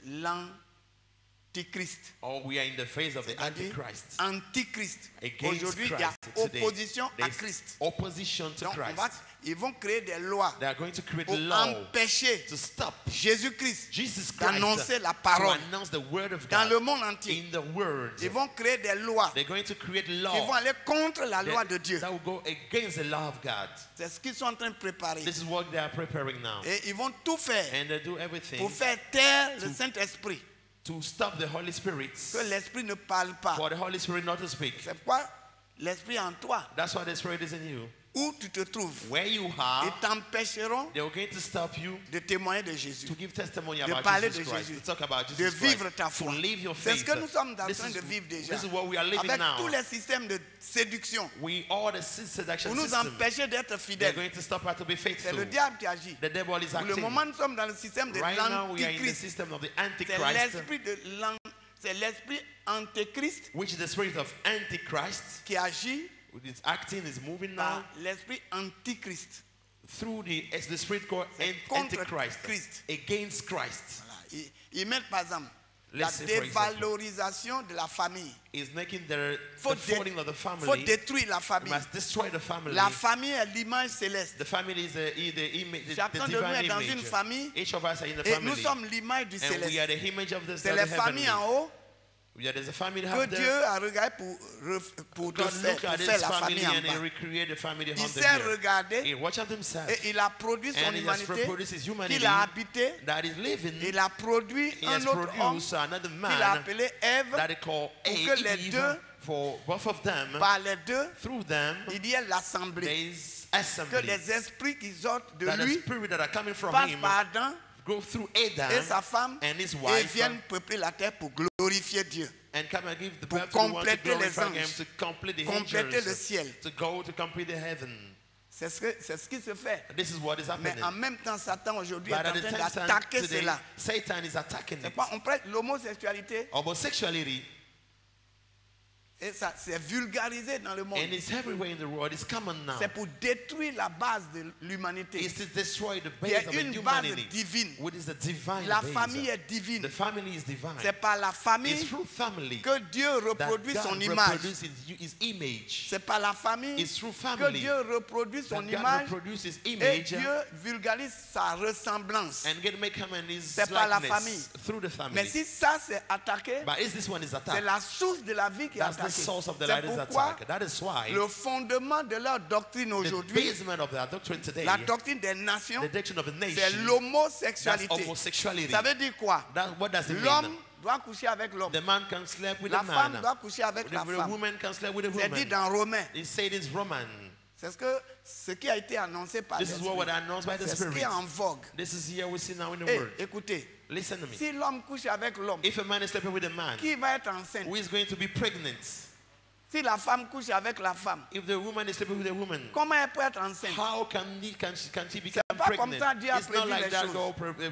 Speaker 2: Antichrist.
Speaker 3: Or we are in the phase of the
Speaker 2: C'est-à-dire
Speaker 3: Antichrist.
Speaker 2: Antichrist.
Speaker 3: Against
Speaker 2: Aujourd'hui, il y a
Speaker 3: Christ today.
Speaker 2: opposition à
Speaker 3: There's
Speaker 2: Christ.
Speaker 3: opposition to
Speaker 2: Donc,
Speaker 3: Christ.
Speaker 2: ils vont créer des lois
Speaker 3: They are going to create
Speaker 2: pour
Speaker 3: law
Speaker 2: empêcher
Speaker 3: to stop
Speaker 2: Jésus-Christ
Speaker 3: Jesus Christ
Speaker 2: d'annoncer la
Speaker 3: to
Speaker 2: parole
Speaker 3: announce the word of
Speaker 2: dans
Speaker 3: God
Speaker 2: le monde entier.
Speaker 3: in the world.
Speaker 2: Ils vont créer des lois
Speaker 3: They're going to create
Speaker 2: qui
Speaker 3: law
Speaker 2: vont aller contre la loi de Dieu.
Speaker 3: that will go against the law of God.
Speaker 2: C'est ce qu'ils sont en train de préparer.
Speaker 3: This is what they are preparing now.
Speaker 2: Et ils vont tout faire
Speaker 3: And they do everything
Speaker 2: pour faire taire le Saint-Esprit.
Speaker 3: to stop the Holy Spirit,
Speaker 2: Que l'Esprit ne parle pas.
Speaker 3: for the Holy Spirit not to speak.
Speaker 2: C'est pourquoi l'Esprit en toi,
Speaker 3: That's why the Spirit is in you.
Speaker 2: où tu te trouves,
Speaker 3: Where you
Speaker 2: ils
Speaker 3: are,
Speaker 2: t'empêcheront
Speaker 3: they are going to stop you
Speaker 2: de témoigner de Jésus,
Speaker 3: to give testimony
Speaker 2: de
Speaker 3: about
Speaker 2: parler
Speaker 3: Jesus
Speaker 2: de
Speaker 3: Christ,
Speaker 2: Jésus,
Speaker 3: to talk about
Speaker 2: de
Speaker 3: Jesus
Speaker 2: vivre
Speaker 3: Christ,
Speaker 2: ta
Speaker 3: to
Speaker 2: foi.
Speaker 3: live your
Speaker 2: C'est ce
Speaker 3: faith.
Speaker 2: que nous sommes en
Speaker 3: This
Speaker 2: train
Speaker 3: is,
Speaker 2: de vivre déjà.
Speaker 3: this is what we are living
Speaker 2: Avec
Speaker 3: now.
Speaker 2: tous les systèmes de séduction
Speaker 3: We all the seduction
Speaker 2: pour nous
Speaker 3: system.
Speaker 2: empêcher d'être
Speaker 3: They're
Speaker 2: fidèles.
Speaker 3: going to stop us to be
Speaker 2: C'est
Speaker 3: faithful.
Speaker 2: le diable qui agit.
Speaker 3: The devil is
Speaker 2: Pour le
Speaker 3: acting.
Speaker 2: moment, nous sommes dans le système de
Speaker 3: Right now we are in the
Speaker 2: l'antichrist.
Speaker 3: system of the
Speaker 2: C'est
Speaker 3: Antichrist,
Speaker 2: l'esprit de c'est l'esprit antéchrist
Speaker 3: which is the spirit of Antichrist,
Speaker 2: qui agit
Speaker 3: which is acting, is moving
Speaker 2: par
Speaker 3: now
Speaker 2: l'esprit antichrist.
Speaker 3: through the spirit called
Speaker 2: C'est contre
Speaker 3: Antichrist,
Speaker 2: Christ.
Speaker 3: against Christ.
Speaker 2: Voilà. Ils mettent par exemple la
Speaker 3: Let's say, for example,
Speaker 2: dévalorisation de la famille.
Speaker 3: is making the
Speaker 2: Faut,
Speaker 3: falling of the
Speaker 2: faut
Speaker 3: family.
Speaker 2: détruire la
Speaker 3: We
Speaker 2: famille.
Speaker 3: must destroy the family.
Speaker 2: La famille est l'image céleste.
Speaker 3: The family is the image, the
Speaker 2: Chacun de nous est
Speaker 3: divine
Speaker 2: dans une
Speaker 3: image.
Speaker 2: famille
Speaker 3: Each of us are in the
Speaker 2: et nous
Speaker 3: family.
Speaker 2: sommes l'image du
Speaker 3: And we are
Speaker 2: céleste.
Speaker 3: the image of the
Speaker 2: C'est les
Speaker 3: heavenly.
Speaker 2: familles en haut
Speaker 3: There's a family
Speaker 2: que
Speaker 3: out
Speaker 2: Dieu
Speaker 3: there.
Speaker 2: a regardé pour
Speaker 3: God
Speaker 2: faire,
Speaker 3: look at
Speaker 2: pour faire
Speaker 3: his
Speaker 2: la
Speaker 3: family
Speaker 2: famille en
Speaker 3: and he
Speaker 2: bas.
Speaker 3: recreate the family
Speaker 2: Il
Speaker 3: on the
Speaker 2: s'est
Speaker 3: earth.
Speaker 2: regardé
Speaker 3: He watched himself
Speaker 2: et il a produit son
Speaker 3: and he has
Speaker 2: humanité
Speaker 3: reproduced his humanity
Speaker 2: qu'il a habité.
Speaker 3: that is living.
Speaker 2: Il a produit
Speaker 3: He
Speaker 2: un
Speaker 3: has
Speaker 2: autre homme
Speaker 3: produced another
Speaker 2: qu'il a
Speaker 3: man
Speaker 2: appelé Ève.
Speaker 3: that he called
Speaker 2: pour que les
Speaker 3: Eve.
Speaker 2: deux,
Speaker 3: For both of them,
Speaker 2: par les deux,
Speaker 3: through them,
Speaker 2: il y a l'assemblée.
Speaker 3: there is
Speaker 2: Que
Speaker 3: assembly.
Speaker 2: les esprits qui sortent de
Speaker 3: That the
Speaker 2: lui
Speaker 3: spirit that are coming from
Speaker 2: passent
Speaker 3: him
Speaker 2: par Adam
Speaker 3: go through
Speaker 2: et
Speaker 3: Adam
Speaker 2: sa femme
Speaker 3: and his
Speaker 2: et
Speaker 3: wife
Speaker 2: viennent peupler la terre pour glorifier Dieu.
Speaker 3: and come and give the
Speaker 2: Pour
Speaker 3: birth to the one to
Speaker 2: compléter les
Speaker 3: glorify him,
Speaker 2: anges,
Speaker 3: to complete the
Speaker 2: compléter le
Speaker 3: angels,
Speaker 2: ciel.
Speaker 3: to go to complete the heaven.
Speaker 2: C'est ce qui se fait.
Speaker 3: This is what is
Speaker 2: Mais
Speaker 3: happening.
Speaker 2: en même temps, Satan aujourd'hui est
Speaker 3: But
Speaker 2: en
Speaker 3: at the
Speaker 2: train
Speaker 3: same time
Speaker 2: d'attaquer
Speaker 3: today,
Speaker 2: cela.
Speaker 3: Satan is attacking
Speaker 2: C'est
Speaker 3: it.
Speaker 2: pas, on prête l'homosexualité
Speaker 3: Homosexuality,
Speaker 2: et ça c'est vulgarisé dans le monde.
Speaker 3: and it's everywhere in the world, it's common now.
Speaker 2: C'est pour détruire la base de l'humanité.
Speaker 3: It's to destroy the
Speaker 2: Il y a
Speaker 3: base of the
Speaker 2: une base
Speaker 3: humanity.
Speaker 2: divine.
Speaker 3: What is the divine
Speaker 2: La
Speaker 3: base?
Speaker 2: famille est divine.
Speaker 3: The family is divine.
Speaker 2: C'est par la
Speaker 3: It's
Speaker 2: famille
Speaker 3: through family
Speaker 2: que Dieu
Speaker 3: that
Speaker 2: reproduit son
Speaker 3: God
Speaker 2: image.
Speaker 3: reproduces his image.
Speaker 2: C'est par la famille
Speaker 3: It's through
Speaker 2: que
Speaker 3: family
Speaker 2: Dieu reproduit son
Speaker 3: that God
Speaker 2: image
Speaker 3: reproduces his
Speaker 2: et
Speaker 3: image
Speaker 2: Dieu vulgarise sa ressemblance.
Speaker 3: and get make him and his
Speaker 2: C'est par la famille.
Speaker 3: likeness through the family.
Speaker 2: Mais si ça c'est attaqué,
Speaker 3: But is this one is
Speaker 2: c'est
Speaker 3: attacked?
Speaker 2: la source de la vie qui est
Speaker 3: That's the
Speaker 2: attaquée.
Speaker 3: source of the
Speaker 2: C'est
Speaker 3: light is
Speaker 2: pourquoi
Speaker 3: attacked. That is why
Speaker 2: le fondement de leur doctrine
Speaker 3: the
Speaker 2: aujourd'hui,
Speaker 3: basement of their doctrine today,
Speaker 2: la doctrine des nations,
Speaker 3: the doctrine of the
Speaker 2: c'est
Speaker 3: nation, that's
Speaker 2: l'homosexualité.
Speaker 3: homosexuality.
Speaker 2: Ça veut dire quoi?
Speaker 3: What does it
Speaker 2: L'homme
Speaker 3: mean?
Speaker 2: doit coucher avec l'homme.
Speaker 3: The man can sleep with
Speaker 2: La
Speaker 3: a
Speaker 2: femme
Speaker 3: man.
Speaker 2: doit coucher avec la
Speaker 3: The
Speaker 2: femme.
Speaker 3: woman can sleep with a
Speaker 2: C'est dit
Speaker 3: woman.
Speaker 2: dans Romains.
Speaker 3: It's said it's Roman.
Speaker 2: C'est ce qui a été annoncé par
Speaker 3: This is what was
Speaker 2: l'Esprit.
Speaker 3: announced by the
Speaker 2: C'est ce qui
Speaker 3: Spirit.
Speaker 2: est en vogue.
Speaker 3: This is here we see now in the
Speaker 2: Et
Speaker 3: world.
Speaker 2: écoutez,
Speaker 3: Listen to me.
Speaker 2: si l'homme couche avec l'homme,
Speaker 3: If a man is sleeping with a man
Speaker 2: qui va être enceinte?
Speaker 3: who is going to be pregnant,
Speaker 2: Si la femme couche avec la femme,
Speaker 3: if the woman is sleeping with a woman,
Speaker 2: comment elle peut être enceinte?
Speaker 3: how can she become
Speaker 2: C'est pas comme
Speaker 3: pregnant?
Speaker 2: ça Dieu a
Speaker 3: It's not
Speaker 2: prévu
Speaker 3: like
Speaker 2: les
Speaker 3: that
Speaker 2: choses.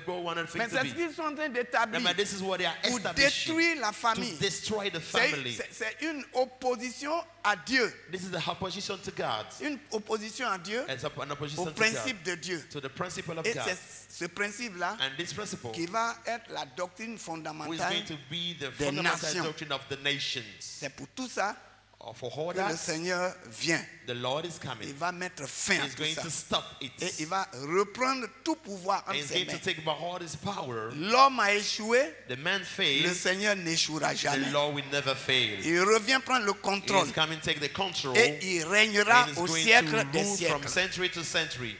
Speaker 3: God wanted
Speaker 2: Mais
Speaker 3: things to
Speaker 2: c'est ce
Speaker 3: be.
Speaker 2: qu'ils sont en train d'établir
Speaker 3: Remember, this is what they are
Speaker 2: pour
Speaker 3: establishing
Speaker 2: détruire la
Speaker 3: to
Speaker 2: famille.
Speaker 3: destroy the
Speaker 2: C'est
Speaker 3: family.
Speaker 2: c'est une opposition à Dieu.
Speaker 3: This is the opposition to God.
Speaker 2: Une opposition à Dieu,
Speaker 3: It's an opposition
Speaker 2: au
Speaker 3: to God,
Speaker 2: principe de Dieu.
Speaker 3: to the principle of
Speaker 2: Et
Speaker 3: God.
Speaker 2: c'est ce principe-là
Speaker 3: And this principle
Speaker 2: qui va être la doctrine
Speaker 3: who is
Speaker 2: fondamentale.
Speaker 3: going to be the
Speaker 2: des
Speaker 3: fundamental
Speaker 2: nations.
Speaker 3: doctrine of the nations.
Speaker 2: C'est pour tout ça
Speaker 3: For all
Speaker 2: que le
Speaker 3: that,
Speaker 2: Seigneur vient.
Speaker 3: the Lord is
Speaker 2: Il
Speaker 3: coming.
Speaker 2: va mettre fin à
Speaker 3: He's
Speaker 2: tout
Speaker 3: going
Speaker 2: ça.
Speaker 3: to stop it.
Speaker 2: Et il va reprendre tout pouvoir
Speaker 3: And
Speaker 2: entre
Speaker 3: he's
Speaker 2: ses
Speaker 3: going to
Speaker 2: mains.
Speaker 3: take by all his power.
Speaker 2: L'homme a échoué,
Speaker 3: The man
Speaker 2: le
Speaker 3: failed.
Speaker 2: Seigneur n'échouera
Speaker 3: The
Speaker 2: jamais.
Speaker 3: Lord will never fail.
Speaker 2: Il revient prendre le
Speaker 3: He
Speaker 2: contrôle
Speaker 3: is coming to take the control.
Speaker 2: et il régnera
Speaker 3: And is
Speaker 2: au
Speaker 3: going
Speaker 2: siècle
Speaker 3: to
Speaker 2: des
Speaker 3: rule from
Speaker 2: siècles.
Speaker 3: century to century.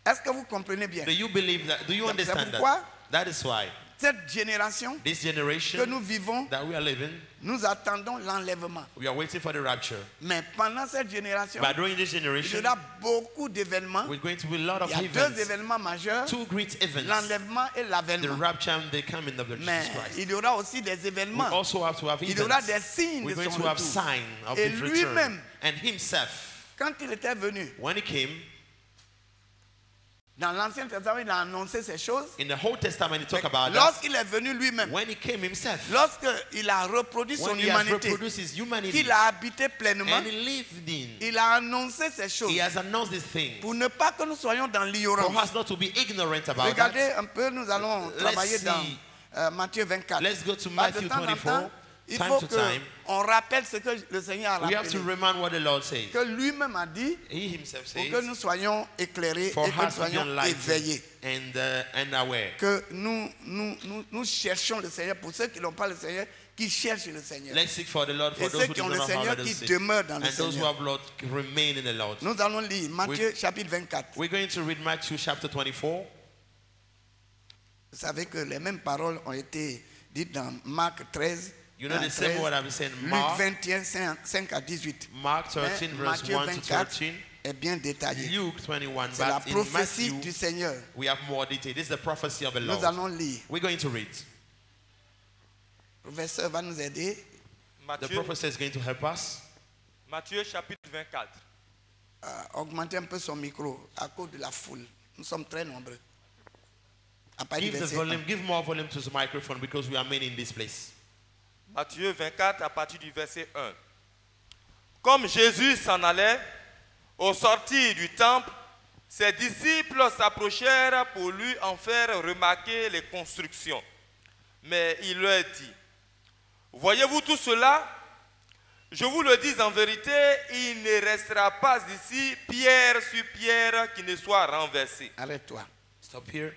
Speaker 2: Est-ce que vous comprenez bien?
Speaker 3: Do you believe that? Do you
Speaker 2: Donc, c'est
Speaker 3: understand
Speaker 2: pourquoi
Speaker 3: that? That is why
Speaker 2: cette génération
Speaker 3: this
Speaker 2: que
Speaker 3: generation
Speaker 2: nous vivons,
Speaker 3: that we are living,
Speaker 2: nous attendons l'enlèvement.
Speaker 3: we are waiting for the rapture.
Speaker 2: Mais pendant cette génération,
Speaker 3: But during this
Speaker 2: il y
Speaker 3: generation,
Speaker 2: aura beaucoup d'événements.
Speaker 3: we're going to be a lot of
Speaker 2: Il y a deux
Speaker 3: events.
Speaker 2: événements majeurs,
Speaker 3: Two great events.
Speaker 2: l'enlèvement et
Speaker 3: The
Speaker 2: l'avènement.
Speaker 3: rapture and the coming of the
Speaker 2: Mais
Speaker 3: Jesus Christ.
Speaker 2: il y aura aussi des
Speaker 3: We
Speaker 2: événements.
Speaker 3: also have to have
Speaker 2: Il y aura des
Speaker 3: events.
Speaker 2: signes
Speaker 3: We're
Speaker 2: de
Speaker 3: going
Speaker 2: son
Speaker 3: to have
Speaker 2: retour.
Speaker 3: sign of
Speaker 2: Et
Speaker 3: his
Speaker 2: lui-même,
Speaker 3: return. And himself,
Speaker 2: quand il était venu,
Speaker 3: when he came,
Speaker 2: dans l'Ancien Testament, il a annoncé ces choses.
Speaker 3: in the Whole Testament, he talk about that.
Speaker 2: Lorsqu'il est venu lui-même,
Speaker 3: When he came himself,
Speaker 2: lorsqu'il a reproduit son
Speaker 3: when he has
Speaker 2: humanité,
Speaker 3: reproduced his humanity,
Speaker 2: qu'il a habité pleinement,
Speaker 3: and he lived in,
Speaker 2: il a annoncé ces choses
Speaker 3: he has announced these things
Speaker 2: pour ne pas que nous soyons dans
Speaker 3: for
Speaker 2: l'ignorance.
Speaker 3: us not to be ignorant about
Speaker 2: Regardez
Speaker 3: that.
Speaker 2: un peu, nous allons travailler
Speaker 3: Let's
Speaker 2: dans
Speaker 3: see
Speaker 2: Matthieu 24.
Speaker 3: Let's go to
Speaker 2: De
Speaker 3: Matthew
Speaker 2: temps en
Speaker 3: 24.
Speaker 2: temps, il
Speaker 3: Time
Speaker 2: faut
Speaker 3: to time.
Speaker 2: qu'on rappelle ce que le Seigneur a
Speaker 3: We have to
Speaker 2: rappelé.
Speaker 3: remind what the Lord says.
Speaker 2: Que lui-même a dit
Speaker 3: He himself
Speaker 2: pour
Speaker 3: says,
Speaker 2: que nous soyons éclairés
Speaker 3: for
Speaker 2: et que nous
Speaker 3: us to be
Speaker 2: soyons éveillés.
Speaker 3: enlightened and aware.
Speaker 2: Que nous cherchons le Seigneur. Pour ceux qui n'ont pas le Seigneur, qui cherchent le Seigneur.
Speaker 3: Let's seek for the Lord for
Speaker 2: Et
Speaker 3: those
Speaker 2: ceux
Speaker 3: who
Speaker 2: qui
Speaker 3: do
Speaker 2: ont le
Speaker 3: not have
Speaker 2: Seigneur,
Speaker 3: let
Speaker 2: qui
Speaker 3: us seek.
Speaker 2: demeurent dans
Speaker 3: And
Speaker 2: le
Speaker 3: those who
Speaker 2: Seigneur.
Speaker 3: have Lord remain in the Lord.
Speaker 2: Nous allons lire Matthieu chapitre 24.
Speaker 3: We're going to read Matthew chapter 24.
Speaker 2: Vous savez que les mêmes paroles ont été dites dans Marc 13,
Speaker 3: You know the same word I've been saying,
Speaker 2: Luc
Speaker 3: Mark,
Speaker 2: 21, 5 à 18.
Speaker 3: Mark 13,
Speaker 2: Mais
Speaker 3: verse
Speaker 2: Matthieu
Speaker 3: 1 to
Speaker 2: 24
Speaker 3: 13.
Speaker 2: est bien détaillé.
Speaker 3: Luke 21,
Speaker 2: C'est la
Speaker 3: but in
Speaker 2: prophétie
Speaker 3: Matthew,
Speaker 2: du Seigneur.
Speaker 3: we have more detail. This is the prophecy of the
Speaker 2: Nous
Speaker 3: Lord.
Speaker 2: allons lire.
Speaker 3: We're going to read.
Speaker 2: Le professeur va nous aider.
Speaker 3: The
Speaker 4: Matthieu,
Speaker 3: prophet is going to help us.
Speaker 4: Matthieu chapitre 24.
Speaker 2: À augmenter un peu son micro à cause de la foule. Nous sommes très nombreux. À partir
Speaker 3: Give
Speaker 2: du
Speaker 3: the
Speaker 2: verset
Speaker 3: volume, give more volume to the microphone because we are many in this place.
Speaker 4: Matthieu 24 à partir du verset 1. Comme Jésus s'en allait, au sortir du temple, ses disciples s'approchèrent pour lui en faire remarquer les constructions. Mais il leur dit, voyez-vous tout cela? Je vous le dis en vérité, il ne restera pas ici pierre sur pierre qui ne soit renversée.
Speaker 2: Arrête-toi.
Speaker 3: Stop here.